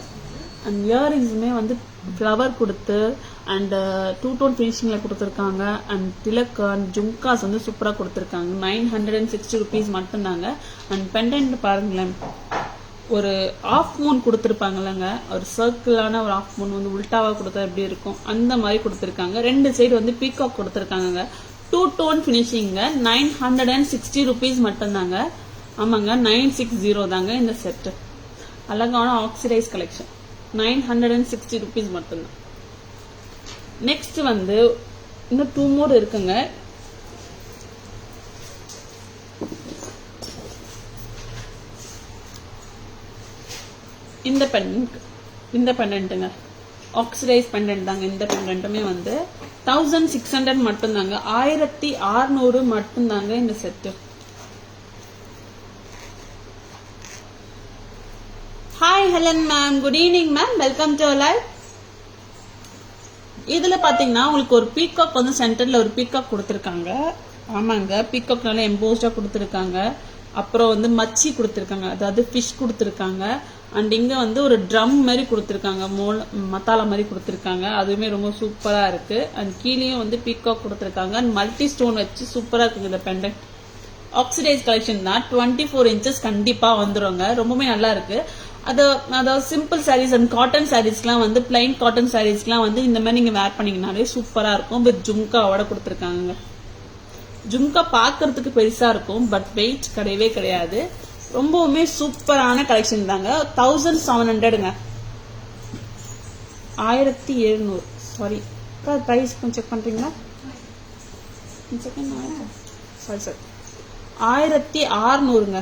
அண்ட் இயரிங்ஸுமே வந்து ஃப்ளவர் கொடுத்து அண்ட் 2-tone ஃபினிஷிங்ல கொடுத்துருக்காங்க. அண்ட் திலக் அண்ட் ஜும்காஸ் வந்து சூப்பரா கொடுத்துருக்காங்க. 960 rupees மட்டும் தாங்க. அண்ட் பெண்டன்ட் பாருங்களேன், ஒரு ஆஃப் மூன் கொடுத்துருப்பாங்கல்லங்க, ஒரு சர்க்கிளான ஒரு ஆஃப் மூன் வந்து உல்டாவா கொடுத்தா எப்படி இருக்கும் அந்த மாதிரி கொடுத்துருக்காங்க. 2 சைடு வந்து பீகாக் கொடுத்துருக்காங்க. 2-tone ஃபினிஷிங்க. 960 rupees மட்டும்தாங்க. ஆமாங்க, 960 தாங்க இந்த செட்டு. அழகான ஆக்சிடைஸ் கலெக்ஷன், 960 rupees மட்டும்தான். நெக்ஸ்ட் வந்து இன்னும் 2 more இருக்குங்க. இந்த பெண்டன்ட்டுங்க ஆக்சிடைஸ் பெண்டன்ட் தாங்க. இந்த பெண்டன்ட்டுமே வந்து 1600 மட்டும்தாங்க. 1600 மட்டும்தாங்க இந்த set. Hi Helen ma'am, good evening ma'am, welcome to live. இதுல பாத்தீங்கன்னா உங்களுக்கு ஒரு பீகாக் வந்து சென்டர்ல ஒரு பீகாக் கொடுத்துருக்காங்க. ஆமாங்க, பீகாக் நல்லா எம்போஸ்டா கொடுத்துருக்காங்க. அப்புறம் வந்து மச்சி கொடுத்துருக்காங்க, அதாவது ஃபிஷ் கொடுத்துருக்காங்க. அண்ட் இங்க வந்து ஒரு ட்ரம் மாதிரி கொடுத்துருக்காங்க, மசாலா மாதிரி கொடுத்துருக்காங்க. அதுவுமே ரொம்ப சூப்பரா இருக்கு. அண்ட் கீழேயும் வந்து பீகாக் கொடுத்துருக்காங்க. அண்ட் மல்டி ஸ்டோன் வச்சு சூப்பரா இருக்குங்க இந்த பெண்டன்ட். ஆக்சிடைஸ் கலெக்ஷன் தான், 24 இன்ச்சஸ் கண்டிப்பா வந்துருங்க. ரொம்பவே நல்லா இருக்கு. அதாவது சிம்பிள் சாரீஸ் அண்ட் காட்டன் சாரீஸ்லாம் வந்து பிளைன் காட்டன் சாரீஸ்லாம் வந்து இந்த மாதிரி நீங்க வேர் பண்ணீங்கனாலே சூப்பரா இருக்கும். வித் ஜும்காவோட கொடுத்துருக்காங்க. ஜும்கா பாக்குறதுக்கு பெருசா இருக்கும், பட் வெயிட் கிடையவே கிடையாது. ரொம்பவுமே சூப்பரான கலெக்ஷன் தாங்க. 1700ங்க, 1700. சாரி, பிரைஸ் கொஞ்சம் செக் பண்றீங்களா? சாரி சார், 1600ங்க.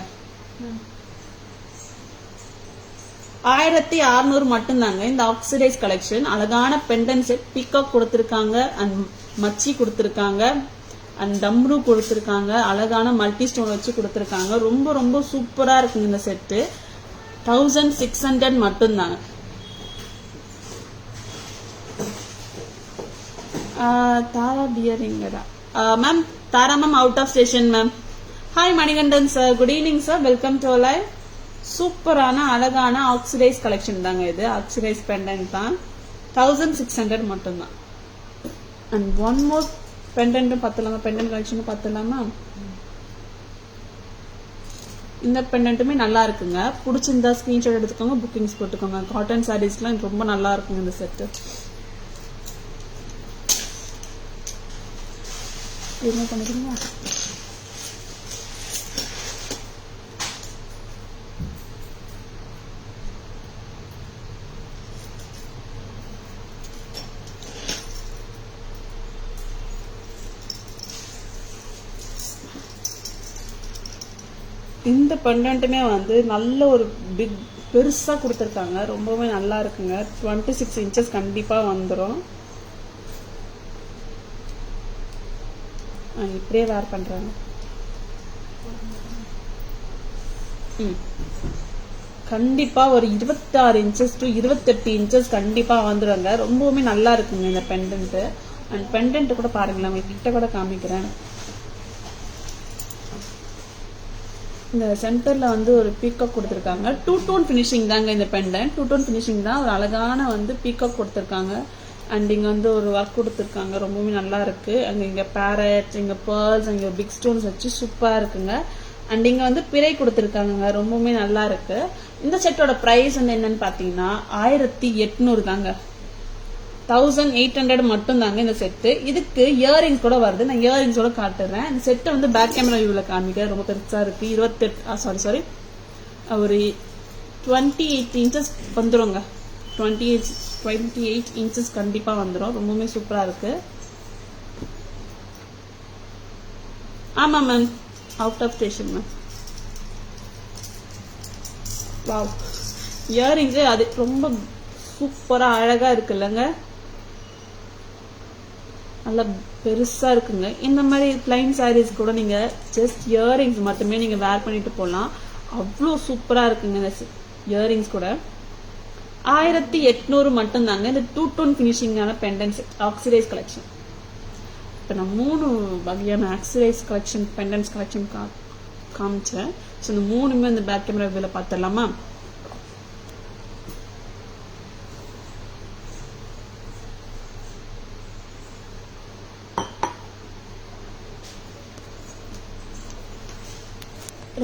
1600 மட்டும்தாங்க இந்த ஆக்சிடைஸ் கலெக்ஷன். அழகான பெண்டன் செட், பீகாக் கொடுத்துருக்காங்க அண்ட் மச்சி கொடுத்துருக்காங்க அண்ட் டம்ரு கொடுத்துருக்காங்க. அழகான மல்டி ஸ்டோன் வச்சு கொடுத்துருக்காங்க. ரொம்ப ரொம்ப சூப்பரா இருக்குங்க இந்த செட்டு. 1600 மட்டும்தாங்க. தாரா பியரிங்கடா மேம். Tara ma'am out of station ma'am. Hi Manikandan sir, good evening sir, welcome to live. சூப்பரான அழகான ஆக்சிடைஸ் கலெக்ஷன் தாங்க இது. ஆக்சிடைஸ் பெண்டன்ட் தான், 1600 மட்டும்தான். அண்ட் ஒன் மோர் பெண்டன்ட்டும் பார்த்துலாமா, பெண்டன்ட் கலெக்ஷனும் பார்த்துலாமா. இந்த பெண்டன்ட்டுமே நல்லா இருக்குங்க. பிடிச்சிருந்தா ஸ்கிரீன்ஷாட் எடுத்துக்கோங்க, புக்கிங்ஸ் போட்டுக்கோங்க. காட்டன் சாரீஸ்லாம் ரொம்ப நல்லா இருக்குங்க இந்த செட்டு. என்ன பண்ணிக்கிறீங்க? இந்த பெண்டன்ட்டுமே வந்து நல்ல ஒரு பிக் பெருசா கொடுத்துருக்காங்க. ரொம்பவே நல்லா இருக்குங்க. 26 இன்ச்சஸ் கண்டிப்பா வந்துடும். இப்படியே வேர் பண்றாங்க. கண்டிப்பா ஒரு 26 இன்ச்சஸ் டு 28 இன்ச்சஸ் கண்டிப்பா வந்துடுங்க. ரொம்பவுமே நல்லா இருக்குங்க இந்த பெண்டன்ட். அண்ட் பெண்டன்ட் கூட பாருங்களேன், கிட்ட கூட காமிக்கிறேன். இந்த சென்டர்ல வந்து ஒரு பீகாக் கொடுத்துருக்காங்க. 2 டோன் ஃபினிஷிங் தாங்க இந்த பெண்டன்ட். 2 டோன் ஃபினிஷிங் தான். ஒரு அழகான வந்து பீகாக் கொடுத்துருக்காங்க. அண்ட் இங்க வந்து ஒரு ஒர்க் கொடுத்துருக்காங்க. ரொம்பவே நல்லா இருக்கு. அங்க இங்க பேரட், இங்க பேர்ல்ஸ், இங்க பிக் ஸ்டோன்ஸ் வச்சு சூப்பரா இருக்குங்க. அண்ட் இங்க வந்து பிறை கொடுத்துருக்காங்க. ரொம்பவுமே நல்லா இருக்கு. இந்த செட்டோட பிரைஸ் வந்து என்னன்னு பாத்தீங்கன்னா 1800 தாங்க. 1800 மட்டும் தாங்க இந்த செட்டு. இதுக்கு இயரிங்ஸ் கூட வருது. நான் இயரிங்ஸோட காட்டுறேன். இந்த செட்டை வந்து பேக் கேமரா வியூல காமிக்கிறேன். ரொம்ப பெருசா இருக்கு. 28 ஒரு 28 இன்ச்சஸ் வந்துருங்க. 28 இன்ச்சஸ் கண்டிப்பா வந்துடும். ரொம்பவுமே சூப்பரா இருக்கு. ஆமா ma'am, out of station ma'am. Wow, earrings அது ரொம்ப சூப்பரா அழகா இருக்குல்லங்க. நல்லா பெருசா இருக்குங்க. இந்த மாதிரி பிளைன் சாரீஸ் கூட நீங்க ஜஸ்ட் இயரிங்ஸ் மட்டுமே நீங்க வேர் பண்ணிட்டு போகலாம். அவ்வளோ சூப்பரா இருக்குங்க இந்த இயரிங்ஸ் கூட. 1800 மட்டும் தாங்க இந்த 2 டோன் ஃபினிஷிங்கான பெண்டன்ட் செட் ஆக்சிடைஸ் கலெக்ஷன். இப்போ நான் 3 வகையான ஆக்சிடைஸ் கலெக்ஷன் பெண்டன்ஸ் கலெக்ஷன் காமிச்சேன். ஸோ இந்த 3மே இந்த பேக் கேமரா வியூல பார்த்துடலாமா?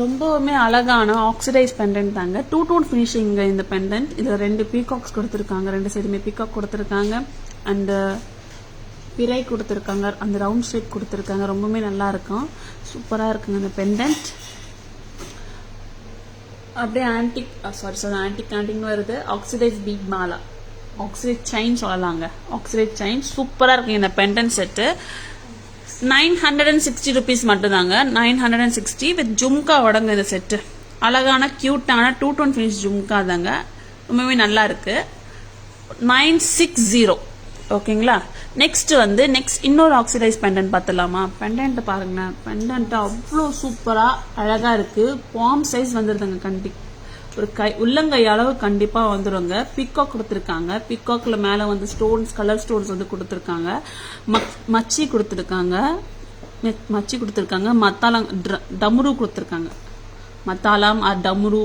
ரொம்பவுமே அழகான ஆக்சிடைஸ் பெண்டன்ட் தாங்க. 2 டோன் ஃபினிஷிங் இந்த பெண்டன்ட். இதுல 2 பீகாக்ஸ் கொடுத்துருக்காங்க. 2 சைடுமே பீகாக் கொடுத்துருக்காங்க. அண்ட் பிறை கொடுத்துருக்காங்க. அந்த ரவுண்ட் ஷேப் கொடுத்துருக்காங்க. ரொம்பவுமே நல்லா இருக்கும். சூப்பரா இருக்குங்க இந்த பெண்டன்ட். அப்படியே ஆன்டிக் ஆன்டிக் வருது. Oxidise bead mala, oxidise chain சொல்லலாங்க. ஆக்சிடைஸ் செயின் சூப்பரா இருக்குங்க இந்த பெண்டன்ட் செட்டு. 960 rupees மட்டும் தாங்க. 960 வித் ஜும்கா உடங்க இந்த செட்டு. அழகான கியூட்டான 2 டோன் ஃபினிஷ் ஜும்கா தாங்க. ரொம்பவே நல்லா இருக்கு. 960. ஓகேங்களா? நெக்ஸ்ட் இன்னொரு ஆக்சிடைஸ் பெண்டன்ட் பார்த்துலாமா? பெண்டன்ட் பாருங்களேன். பெண்டன்ட் அவ்வளோ சூப்பரா அழகா இருக்கு. பாம் சைஸ் வந்துருதுங்க. ஒரு உள்ளங்கை அளவு கண்டிப்பா வந்துருங்க. பீகாக் கொடுத்துருக்காங்க. பீகாக்ல மேல வந்து ஸ்டோன்ஸ், கலர் ஸ்டோன்ஸ் வந்து கொடுத்துருக்காங்க. மச்சி கொடுத்துருக்காங்க. மத்தாலம் டமுரு கொடுத்துருக்காங்க. மத்தாலம் டமுரு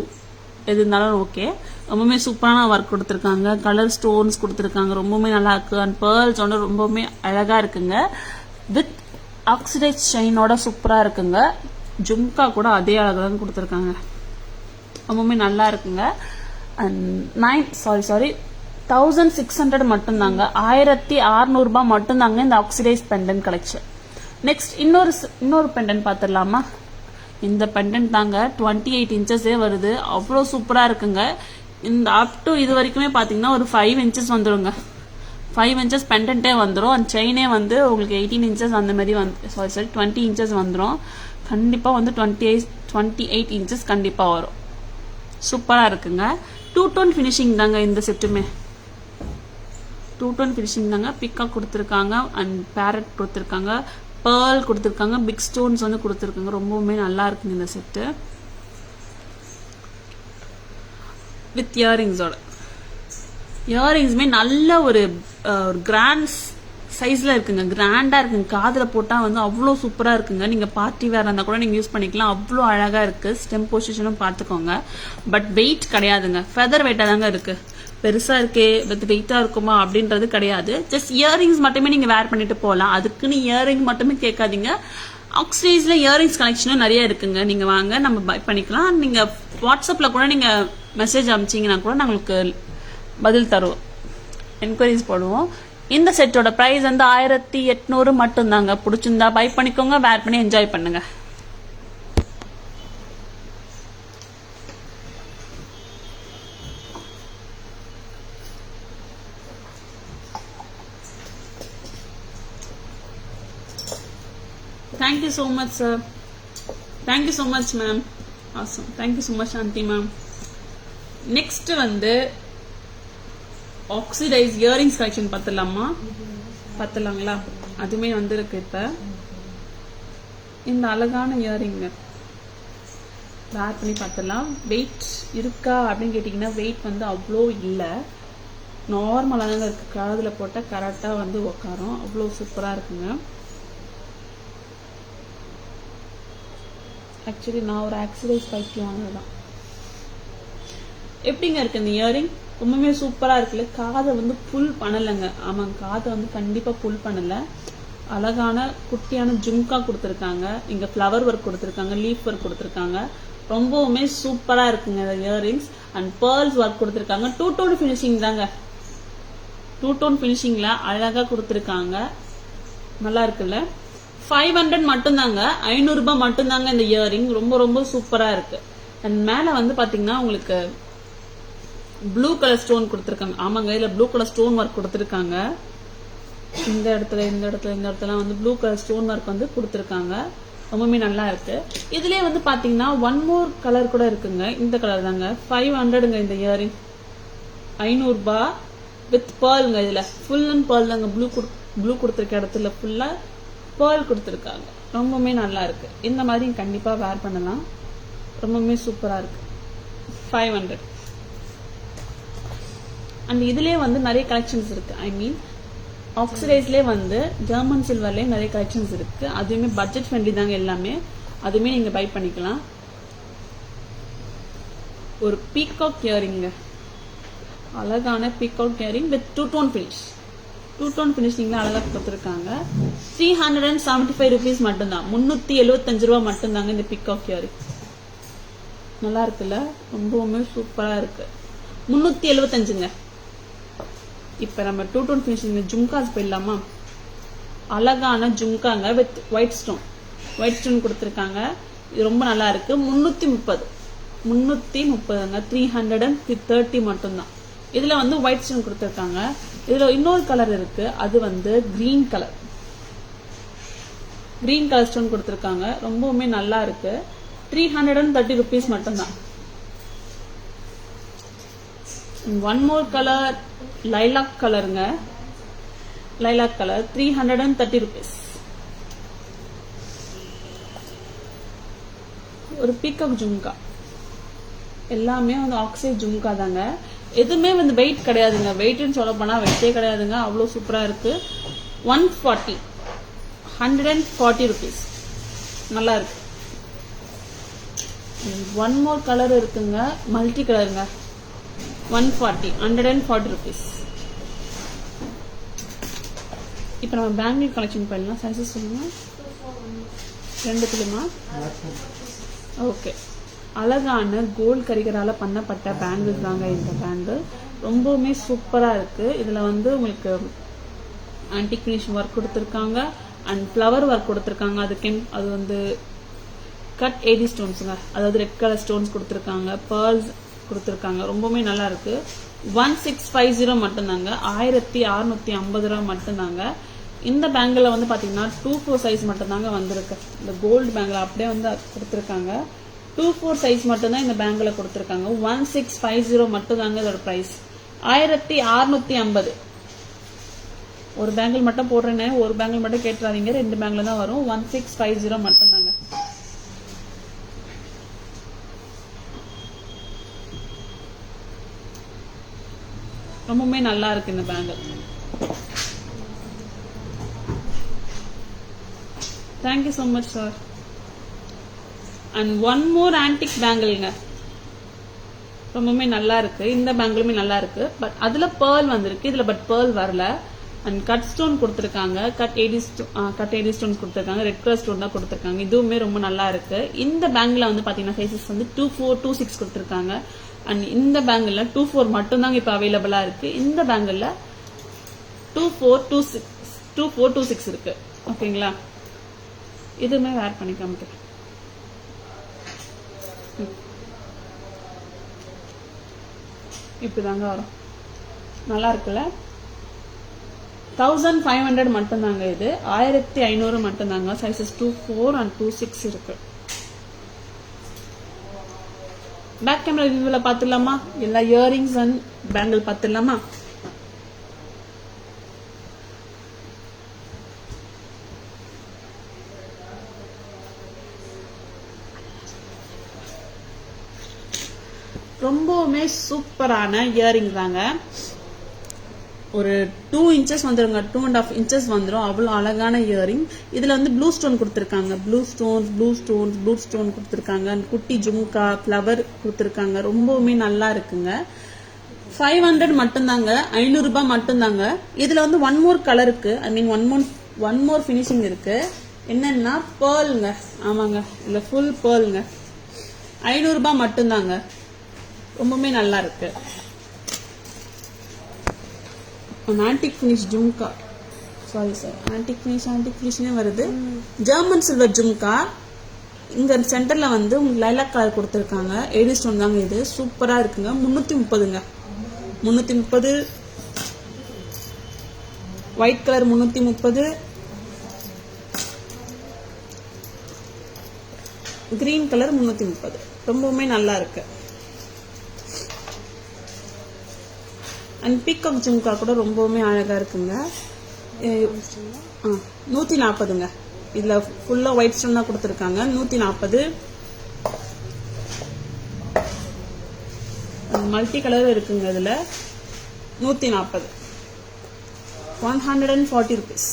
எது இருந்தாலும் ஓகே. ரொம்பவுமே சூப்பரான ஒர்க் கொடுத்துருக்காங்க. கலர் ஸ்டோன்ஸ் கொடுத்துருக்காங்க. ரொம்பவுமே நல்லா இருக்கு. அண்ட் பேர்ல்ஸ் வந்து ரொம்பவுமே அழகா இருக்குங்க. வித் ஆக்சிடைஸ் ஷைனோட சூப்பரா இருக்குங்க. ஜும்கா கூட அதே அழகு தான் கொடுத்துருக்காங்க. ரொம்பவுமே நல்லா இருக்குங்க. அண்ட் 1600 மட்டும்தாங்க. 1600 ரூபாய் மட்டும்தாங்க இந்த ஆக்சிடைஸ் பெண்டன்ட் கலெக்ஷன். நெக்ஸ்ட் இன்னொரு பெண்டன்ட் பார்த்துடலாமா? இந்த பெண்டன்ட் தாங்க 28 இன்ச்சஸே வருது. அவ்வளோ சூப்பரா இருக்குங்க. இந்த அப் டு இது வரைக்குமே பாத்தீங்கன்னா ஒரு 5 இன்ச்சஸ் வந்துருங்க. 5 இன்ச்சஸ் பெண்டன்ட்டே வந்துடும். அந்த செயினே வந்து உங்களுக்கு 18 இன்ச்சஸ் அந்த மாதிரி வந்து 20 இன்ச்சஸ் வந்துடும். கண்டிப்பா வந்து 28 இன்ச்சஸ் கண்டிப்பா வரும். சூப்பரா இருக்குங்க. 2 டோன் ஃபினிஷிங் தாங்க இந்த செட்டுமே. 2 டோன் ஃபினிஷிங் தாங்க. பிக்காக் கொடுத்துருக்காங்க அண்ட் பேரட் கொடுத்துருக்காங்க. பேர்ல் கொடுத்துருக்காங்க. பிக் ஸ்டோன்ஸ் வந்து கொடுத்துருக்காங்க. ரொம்பவுமே நல்லா இருக்குங்க இந்த செட்டு. வித் இயரிங்ஸோட. இயரிங்ஸுமே நல்ல ஒரு கிராண்ட் சைஸ்ல இருக்குங்க. கிராண்டா இருக்குங்க. காதுல போட்டா வந்து அவ்வளோ சூப்பரா இருக்குங்க. நீங்க பார்ட்டி வேற இருந்தா கூட நீங்க யூஸ் பண்ணிக்கலாம். அவ்வளோ அழகா இருக்கு. ஸ்டெம் பொசிஷனும் பார்த்துக்கோங்க. பட் வெயிட் கிடையாதுங்க. ஃபெதர் வெயிட்டா தாங்க இருக்கு. பெருசா இருக்கே வித் வெயிட்டா இருக்குமா அப்படின்றது கிடையாது. ஜஸ்ட் இயரிங்ஸ் மட்டுமே நீங்க வேர் பண்ணிட்டு போகலாம். அதுக்குன்னு இயரிங் மட்டுமே கேட்காதீங்க. ஆக்சிடைஸ்ல இயரிங்ஸ் கலெக்ஷனும் நிறைய இருக்குங்க. நீங்க வாங்க, நம்ம பை பண்ணிக்கலாம். நீங்க வாட்ஸ்அப்ல கூட நீங்க மெசேஜ் அனுப்பிச்சீங்கன்னா கூட நாங்களுக்கு பதில் தருவோம், என்கொயரிஸ் போடுவோம். இந்த செட்டோட பிரைஸ் வந்து 1800 மட்டும்தாங்க. பிடிச்சிருந்தா பை பண்ணிக்கோங்க, வேர் பண்ணி என்ஜாய் பண்ணுங்க. Thank you so much, sir. Thank you so much, ma'am. Awesome. Thank you so much, auntie, ma'am. Next வந்து ஆக்சிடைஸ் இயரிங்ஸ் கலெக்ஷன் பார்த்துலாங்களா? அதுமே வந்துருக்கு. இப்ப இந்த அழகான இயரிங் வேர் பண்ணி பார்த்துலாம். வெயிட் இருக்கா அப்படின்னு கேட்டீங்கன்னா வெயிட் வந்து அவ்வளோ இல்லை. நார்மலாக தாங்க இருக்கு. காதுல போட்ட கரெக்டா வந்து உட்காரும். அவ்வளோ சூப்பரா இருக்குங்க. ஆக்சுவலி நான் ஒரு ஆக்சிடைஸ் பைத்தியம் வாங்கினதான். எப்படிங்க இருக்கு இந்த இயரிங்? ரொம்பவே சூப்பரா இருக்குல்ல. காதை வந்து புல் பண்ணலைங்க. ஆமாங்க, காதை வந்து கண்டிப்பா புல் பண்ணல. அழகான குட்டியான ஜும்கா கொடுத்துருக்காங்க. இங்க ஃபிளவர் ஒர்க் கொடுத்துருக்காங்க. லீஃப் ஒர்க் கொடுத்துருக்காங்க. ரொம்பவுமே சூப்பரா இருக்குங்க இந்த இயரிங்ஸ். அண்ட் பேர்ல்ஸ் ஒர்க் கொடுத்துருக்காங்க. 2 டோன் ஃபினிஷிங் தாங்க. 2 டோன் ஃபினிஷிங்ல அழகா கொடுத்துருக்காங்க. நல்லா இருக்குல்ல. 500 மட்டும்தாங்க. 500 ரூபாய் மட்டும்தாங்க இந்த இயரிங். ரொம்ப ரொம்ப சூப்பரா இருக்கு. அண்ட் மேல வந்து பாத்தீங்கன்னா உங்களுக்கு ப்ளூ கலர் ஸ்டோன் கொடுத்துருக்காங்க. ஆமாங்க, இதுல ப்ளூ கலர் ஸ்டோன் ஒர்க் கொடுத்துருக்காங்க. இந்த இடத்துல வந்து ப்ளூ கலர் ஸ்டோன் ஒர்க் வந்து கொடுத்துருக்காங்க. ரொம்பவே நல்லா இருக்கு. இதுலயே வந்து பாத்தீங்கன்னா 1 மோர் கலர் கூட இருக்குங்க. இந்த கலர் தாங்க. 500ங்க இந்த இயரிங். 500 ரூபாய் வித் பேர்லுங்க. இதுல ஃபுல் அண்ட் பேர்ல் தாங்க. ப்ளூ கொடுத்துருக்க இடத்துல ஃபுல்லா பேர்ல் கொடுத்துருக்காங்க. ரொம்பவுமே நல்லா இருக்கு. இந்த மாதிரி கண்டிப்பா வேர் பண்ணலாம். ரொம்பவுமே சூப்பரா இருக்கு. 500. அண்ட் இதுலயே வந்து நிறைய கலெக்ஷன்ஸ் இருக்கு. ஐ மீன் ஆக்சிடைஸ்லயே வந்து ஜெர்மன் சில்வர்லயே நிறைய கலெக்ஷன்ஸ் இருக்கு. அதுவுமே பட்ஜெட் ஃப்ரெண்ட்லி தாங்க எல்லாமே. அதுவுமே நீங்க பை பண்ணிக்கலாம். ஒரு பீகாக் இயரிங், அழகான peacock earring with 2 tone finish. 2 tone ஃபினிஷிங்ல அழகா கொடுத்துருக்காங்க. 375 rupees மட்டும்தான். 375 ரூபாய் மட்டும்தாங்க இந்த பீகாக் இயரிங். நல்லா இருக்குல்ல. ரொம்பவுமே சூப்பரா இருக்கு. 375ங்க. இப்ப நம்ம 2 டோன் ஃபினிஷிங் ஜும்காஸ் போயிடலாமா? அழகான ஜும்காங்க வித் ஒயிட் ஸ்டோன் கொடுத்துருக்காங்க. இது ரொம்ப நல்லா இருக்கு. 330ங்க. 330 மட்டும்தான். இதுல வந்து ஒயிட் ஸ்டோன் கொடுத்துருக்காங்க. இதுல இன்னொரு கலர் இருக்கு. அது வந்து கிரீன் கலர் ஸ்டோன் கொடுத்துருக்காங்க. ரொம்பவுமே நல்லா இருக்கு. 330 rupees மட்டும்தான். 1 மோர் கலர் லைலாக் கலருங்க. Lilac colour 330 rupees. ஒரு பீகாக் ஜும்கா எல்லாமே வந்து ஆக்சைட் ஜும்கா தாங்க. எதுவுமே வந்து வெயிட் கிடையாதுங்க. வெயிட்னு சொல்ல போனா வெயிட்டே கிடையாதுங்க. அவ்வளோ சூப்பரா இருக்கு. 140 rupees. நல்லா இருக்கு. ஒன் மோர் கலர் இருக்குங்க, மல்டி கலருங்க. 140 rupees. இப்போ நம்ம பேங்கிள் கலெக்ஷன் பண்ணலாம். சைஸஸ் சொல்லுங்க. ரெண்டுத்துலயுமா? ஓகே. அழகான கோல்ட் கரிகரால பண்ணப்பட்ட பேங்கிள்ஸ் தாங்க இந்த பேங்கிள். ரொம்பவுமே சூப்பரா இருக்கு. இதுல வந்து உங்களுக்கு ஆன்டிக் ஃபினிஷ் ஒர்க் கொடுத்துருக்காங்க அண்ட் ஃப்ளவர் ஒர்க் கொடுத்துருக்காங்க. அது வந்து கட் ஏடி ஸ்டோன்ஸுங்க, அதாவது ரெட் கலர் ஸ்டோன்ஸ் கொடுத்துருக்காங்க, பேர்ல்ஸ் கொடுத்துருக்காங்க. ரொம்பவுமே நல்லா இருக்கு. 1650 மட்டும்தாங்க. 1650 ரூபா மட்டும்தாங்க. இந்த பேங்கில் வந்து பாத்தீங்கன்னா 2/4 சைஸ் மட்டும்தாங்க வந்திருக்கு. இந்த கோல்டு பேங்கில் அப்படியே வந்து கொடுத்துருக்காங்க. 2/4 சைஸ் மட்டும்தான் இந்த பேங்கில் கொடுத்துருக்காங்க. 1650 மட்டும்தாங்க இதோட பிரைஸ். 1650. ஒரு பேங்கிள் மட்டும் போடுறேன்னு ஒரு பேங்கிள் மட்டும் கேட்டுறாதீங்க, 2 பேங்கில் தான் வரும். 1650 மட்டும்தாங்க. ரொம்பவுமே நல்லா இருக்கு இந்த bangle. Thank you so much sir. And one more antique பேங்கிள்ங்க. ரொம்பவுமே நல்லா இருக்கு. இந்த பேங்கிளுமே நல்லா இருக்கு. பட் அதுல பேர்ல் வந்திருக்கு, இதுல பட் பேர்ல் வரல. அண்ட் கட் ஸ்டோன் கொடுத்துருக்காங்க, கட் ஏடி ஸ்டோன்ஸ் கொடுத்துருக்காங்க, ரெட் கலர் ஸ்டோன் தான் கொடுத்துருக்காங்க. இதுவுமே ரொம்ப நல்லா இருக்கு. இந்த பேங்கில் வந்து பாத்தீங்கன்னா சைசஸ் வந்து 24, 26 கொடுத்துருக்காங்க. அண்ட் இந்த பேங்கில் 24 மட்டும்தாங்க இப்போ அவைலபிளா இருக்கு. இந்த பேங்கில் 24, 26 இருக்கு. ஓகேங்களா? இதுவுமே வேர் பண்ணி காமிக்கிறேன். இப்படிதாங்க வரும். நல்லா இருக்குல்ல? 1500 மட்டும்தாங்க இது. 1500 மட்டும்தாங்க. சைசஸ் 24 and 26 இருக்கு. பேக் கேமரா வியூல பாத்துடலாமா? எல்லா இயரிங்ஸ் அண்ட் பேங்கிள் பாத்துடலாமா? ரொம்பவுமே சூப்பரான இயரிங் தாங்க. ஒரு 2 inches வந்துருங்க, 2.5 inches வந்துடும். அவ்வளவு அழகான இயரிங். இதுல வந்து ப்ளூ ஸ்டோன் கொடுத்துருக்காங்க, ப்ளூ ஸ்டோன் கொடுத்துருக்காங்க. குட்டி ஜும்கா ஃபிளவர் கொடுத்துருக்காங்க. ரொம்பவுமே நல்லா இருக்குங்க. 500 மட்டும்தாங்க. 500 ரூபாய் மட்டும்தாங்க. இதுல வந்து ஒன் மோர் கலர் இருக்கு, ஐ மீன் ஒன் மோர் ஃபினிஷிங் இருக்கு. என்னன்னா பேர்லுங்க. ஆமாங்க, இல்ல ஃபுல் பேர்லுங்க. 500 ரூபாய் மட்டும்தாங்க. ரொம்பவுமே நல்லா இருக்கு. Antique finish jhumka, sorry sir, antique ஃபினிஷ்னே வருது. German silver jhumka. இங்க சென்டர்ல வந்து உங்களுக்கு லைலாக் கலர் கொடுத்துருக்காங்க. ஏடி ஸ்டோன் தாங்க இது. சூப்பரா இருக்குங்க. 330ங்க. 330. White colour 330. Green colour 330. ரொம்பவுமே நல்லா இருக்கு. அண்ட் பீகாக் ஜும்கா கூட ரொம்பவுமே அழகா இருக்குங்க. 140ங்க. இதுல ஃபுல்லா ஒயிட் ஸ்டோன் தான் கொடுத்துருக்காங்க. 140. மல்டி கலர் இருக்குங்க இதுல. 140. 140 rupees.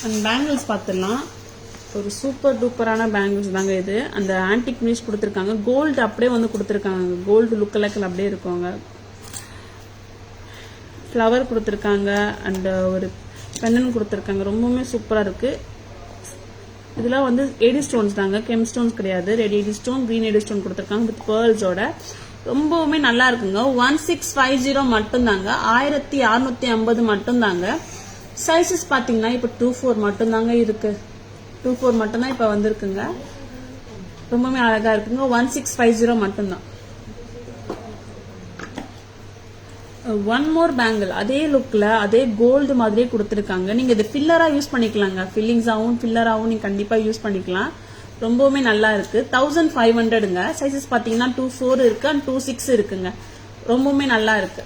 அண்ட் பேங்கிள்ஸ் பார்த்துடலாம். ஒரு சூப்பர் டூப்பரான பேங்கிள்ஸ் தாங்க இது. அந்த ஆன்டிக் ஃபினிஷ் கொடுத்துருக்காங்க. கோல்டு அப்படியே வந்து கொடுத்துருக்காங்க. கோல்டு லுக் லைக்கில் அப்படியே இருக்குங்க. ஃப்ளவர் கொடுத்துருக்காங்க அண்ட் ஒரு பெண்ணன் கொடுத்துருக்காங்க. ரொம்பவுமே சூப்பராக இருக்கு. இதெல்லாம் வந்து ஏடி ஸ்டோன்ஸ் தாங்க, கெம் ஸ்டோன்ஸ் கிடையாது. Red AD stone, green AD stone கொடுத்துருக்காங்க வித் பேர்ல்ஸோட. ரொம்பவுமே நல்லா இருக்குங்க. 1650 மட்டும்தாங்க. 1650 மட்டும்தாங்க. சைசஸ் பாத்தீங்கன்னா இப்போ 24 மட்டும்தாங்க இருக்கு. 24 மட்டும்தான் இப்போ வந்திருக்குங்க. ரொம்பவுமே அழகா இருக்குங்க. 1650 மட்டும்தான். ஒன் மோர் பேங்கிள் அதே லுக்ல அதே கோல்டு மாதிரியே கொடுத்துருக்காங்க. நீங்க இது ஃபில்லரா யூஸ் பண்ணிக்கலாங்க. ஃபில்லிங்ஸாவும் ஃபில்லராவும் நீங்க கண்டிப்பா யூஸ் பண்ணிக்கலாம். ரொம்பவுமே நல்லா இருக்கு. 1500ங்க. சைசஸ் பாத்தீங்கன்னா 24 இருக்கு அண்ட் 26 இருக்குங்க. ரொம்பவுமே நல்லா இருக்கு.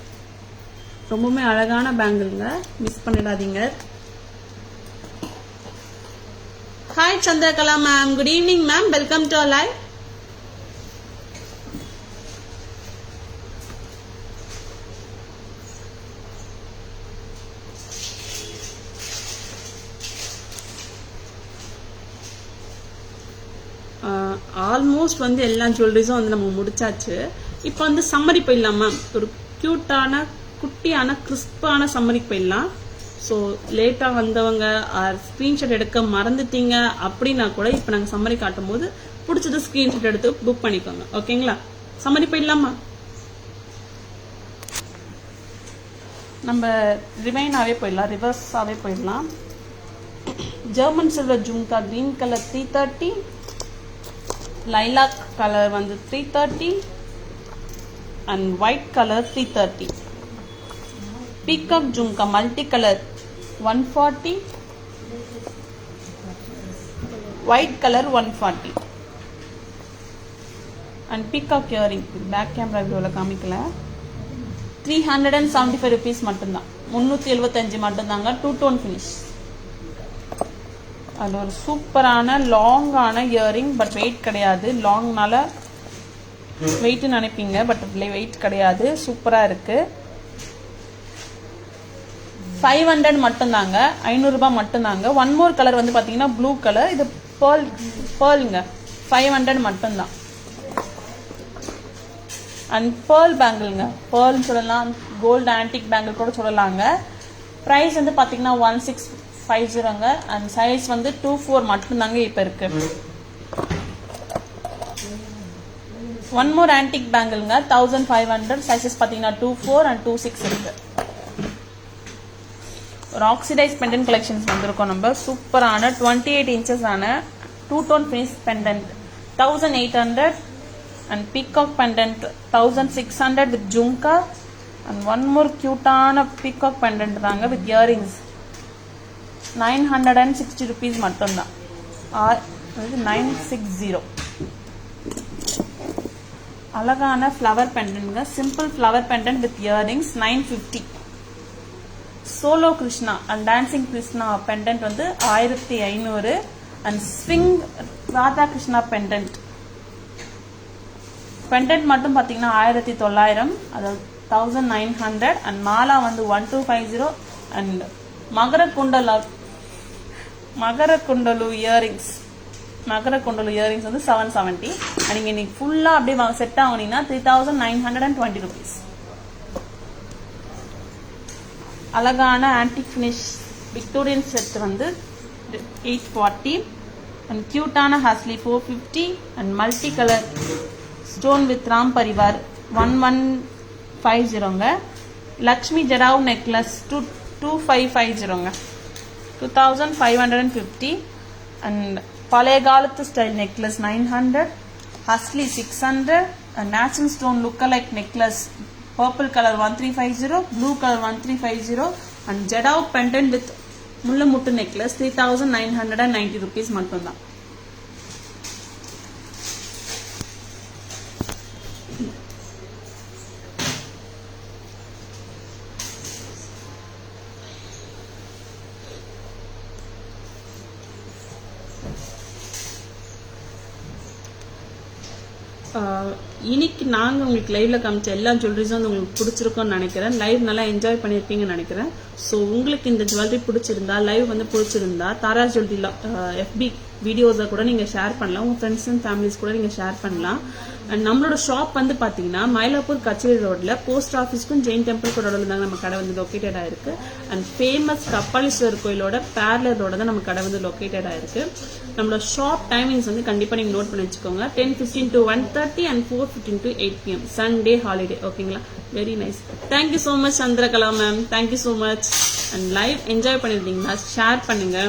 ரொம்பவுமே அழகான பேங்கிள்ங்க. மிஸ் பண்ணிடாதீங்க. Hi Chandrakala ma'am, good evening ma'am, welcome to our live. Almost வந்து எல்லா ஜுவல்லரிஸும் வந்து நம்ம முடிச்சாச்சு. இப்போ வந்து சம்மரி போயிடலாமா? ஒரு கியூட்டான குட்டியான கிறிஸ்பான சம்மரிக்கு போயிடலாம். ஸோ லேட்டாக வந்தவங்க ஸ்க்ரீன்ஷாட் எடுக்க மறந்துட்டீங்க அப்படின்னா கூட இப்போ நாங்கள் சம்மரி காட்டும் போது பிடிச்சது ஸ்க்ரீன்ஷாட் எடுத்து புக் பண்ணிக்கோங்க. ஓகேங்களா? சம்மரி போயிடலாமா? நம்ம ரிவைனாவே போயிடலாம், ரிவர்ஸாவே போயிடலாம். German silver jhumka green colour 330, lilac colour வந்து 330 and white colour 330. Peacock jhumka multi colour 140, white colour 140 and peacock earring back camera வியூவில் காமிக்கல. 375 rupees மட்டும்தான், 375 மட்டும்தாங்க. 2 tone ஃபினிஷ். அது ஒரு சூப்பரான லாங்கான இயரிங், பட் வெயிட் கிடையாது. லாங்னால வெயிட்னு நினைப்பீங்க, பட் வெயிட் கிடையாது. சூப்பராக இருக்கு. 500 மட்டும்தாங்க, 500 ரூபாய் மட்டும்தாங்க. ஒன் மோர் கலர் வந்து பார்த்தீங்கன்னா ப்ளூ கலர், இது பேர்லுங்க. 500 மட்டும்தான். அண்ட் பேர்ல் பேங்கிள்ங்க, பேர்ல்னு சொல்லலாம், கோல்டு ஆன்டிக் பேங்கிள் கூட சொல்லலாங்க. ப்ரைஸ் வந்து பார்த்தீங்கன்னா 1650ங்க. அண்ட் சைஸ் வந்து 24 மட்டும்தாங்க இப்போ இருக்கு. ஒன் மோர் ஆன்டிக் பேங்கிள்ங்க 1500, சைஸஸ் பார்த்தீங்கன்னா 24 அண்ட் 26 இருக்கு. ஒரு ஆக்சிடைஸ் பெண்டன்ட் கலெக்ஷன்ஸ் வந்திருக்கோம் நம்ம. சூப்பரான 28 inches ஆன 2 tone finish pendant 1800 and peacock pendant 1600 with jhumka and one more cute ஆன peacock pendant தாங்க with earrings 960 rupees மட்டும்தான். 960. அழகான ஃப்ளவர் பெண்டன்ட்ங்க, simple flower pendant with earrings 950. Solo Krishna and dancing Krishna pendant வந்து 1500 and swing Radha Krishna pendant மட்டும் பார்த்தீங்கன்னா 1900, அதாவது 1900 அண்ட் மாலா வந்து 1250 அண்ட் மகர குண்டலு இயரிங்ஸ் வந்து 770. அண்ட் நீங்கள் இன்னைக்கு ஃபுல்லாக அப்படியே செட் ஆகுனீங்கன்னா 3920 rupees. அழகான ஆன்டிக் ஃபினிஷ் விக்டோரியன் செட் வந்து 840 அண்ட் கியூட்டான hasli 450 and multi colour stone with Ram Parivar 1150ங்க. லக்ஷ்மி ஜடாவ் நெக்லஸ் 2550ங்க, 2550. அண்ட் பழைய காலத்து style necklace 900, hasli 600 and natural stone lookalike necklace purple colour 1350, blue colour 1350 and jadau pendant with முள்ளமுட்டு நெக்லஸ் 3990 rupees மட்டும்தான். இன்னைக்கு நாங்கள் உங்களுக்கு லைவ்ல காமிச்ச எல்லா ஜுவல்லரிஸும் வந்து உங்களுக்கு பிடிச்சிருக்கும்னு நினைக்கிறேன். லைவ் நல்லா என்ஜாய் பண்ணியிருப்பீங்கன்னு நினைக்கிறேன். ஸோ உங்களுக்கு இந்த ஜுவல்லரி பிடிச்சிருந்தா, லைவ் வந்து பிடிச்சிருந்தா தாராஸ் ஜுவல்லரி FB வீடியோஸை கூட நீங்கள் ஷேர் பண்ணலாம். உங்கள் ஃப்ரெண்ட்ஸ் அண்ட் ஃபேமிலிஸ் கூட நீங்கள் ஷேர் பண்ணலாம். அண்ட் நம்மளோட ஷாப் வந்து பார்த்தீங்கன்னா மயிலாப்பூர் கச்சேரி ரோட்ல போஸ்ட் ஆஃபீஸ்க்கும் ஜெயின் டெம்பிள் கூட தாங்க நம்ம கடை வந்து லொக்கேட்டட் ஆயிருக்கு. அண்ட் ஃபேமஸ் கபாலீஸ்வரர் கோயிலோட பேரலரோட தான் நம்ம கடை வந்து லொக்கேட்டட் ஆயிருக்கு. நம்மளோட ஷாப் டைமிங்ஸ் வந்து கண்டிப்பாக நீங்கள் நோட் பண்ணி வச்சுக்கோங்க. 10:15 to 1:30 and 4:15 to 8 PM. Sunday holiday. ஓகேங்களா? Very nice. Thank you so much Chandrakala ma'am, thank you so much. And live enjoy பண்ணியிருந்தீங்கன்னா ஷேர் பண்ணுங்க.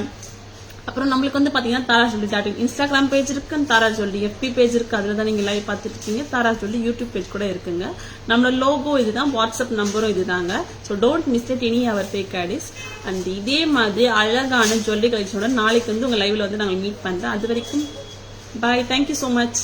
அப்புறம் நம்மளுக்கு வந்து பார்த்தீங்கன்னா Tara's jewellery dot Instagram page இருக்கு, தாராஸ் ஜுவல்லரி FB பேஜ் இருக்கு. அதில் தான் நீங்கள் லைவ் பார்த்துட்டு இருக்கீங்க. தாராஸ் ஜுவல்லரி யூடியூப் பேஜ் கூட இருக்குங்க. நம்மளோட லோகோ இதுதான், வாட்ஸ்அப் நம்பரும் இதுதாங்க. So don't miss it any our fake ஆடிஸ். அண்ட் இதே மாதிரி அழகான ஜுவல்லரி கலெக்ஷனோட நாளைக்கு வந்து உங்கள் லைவ்ல வந்து நாங்கள் மீட் பண்ணுறேன். அது வரைக்கும் பாய். Thank you so much.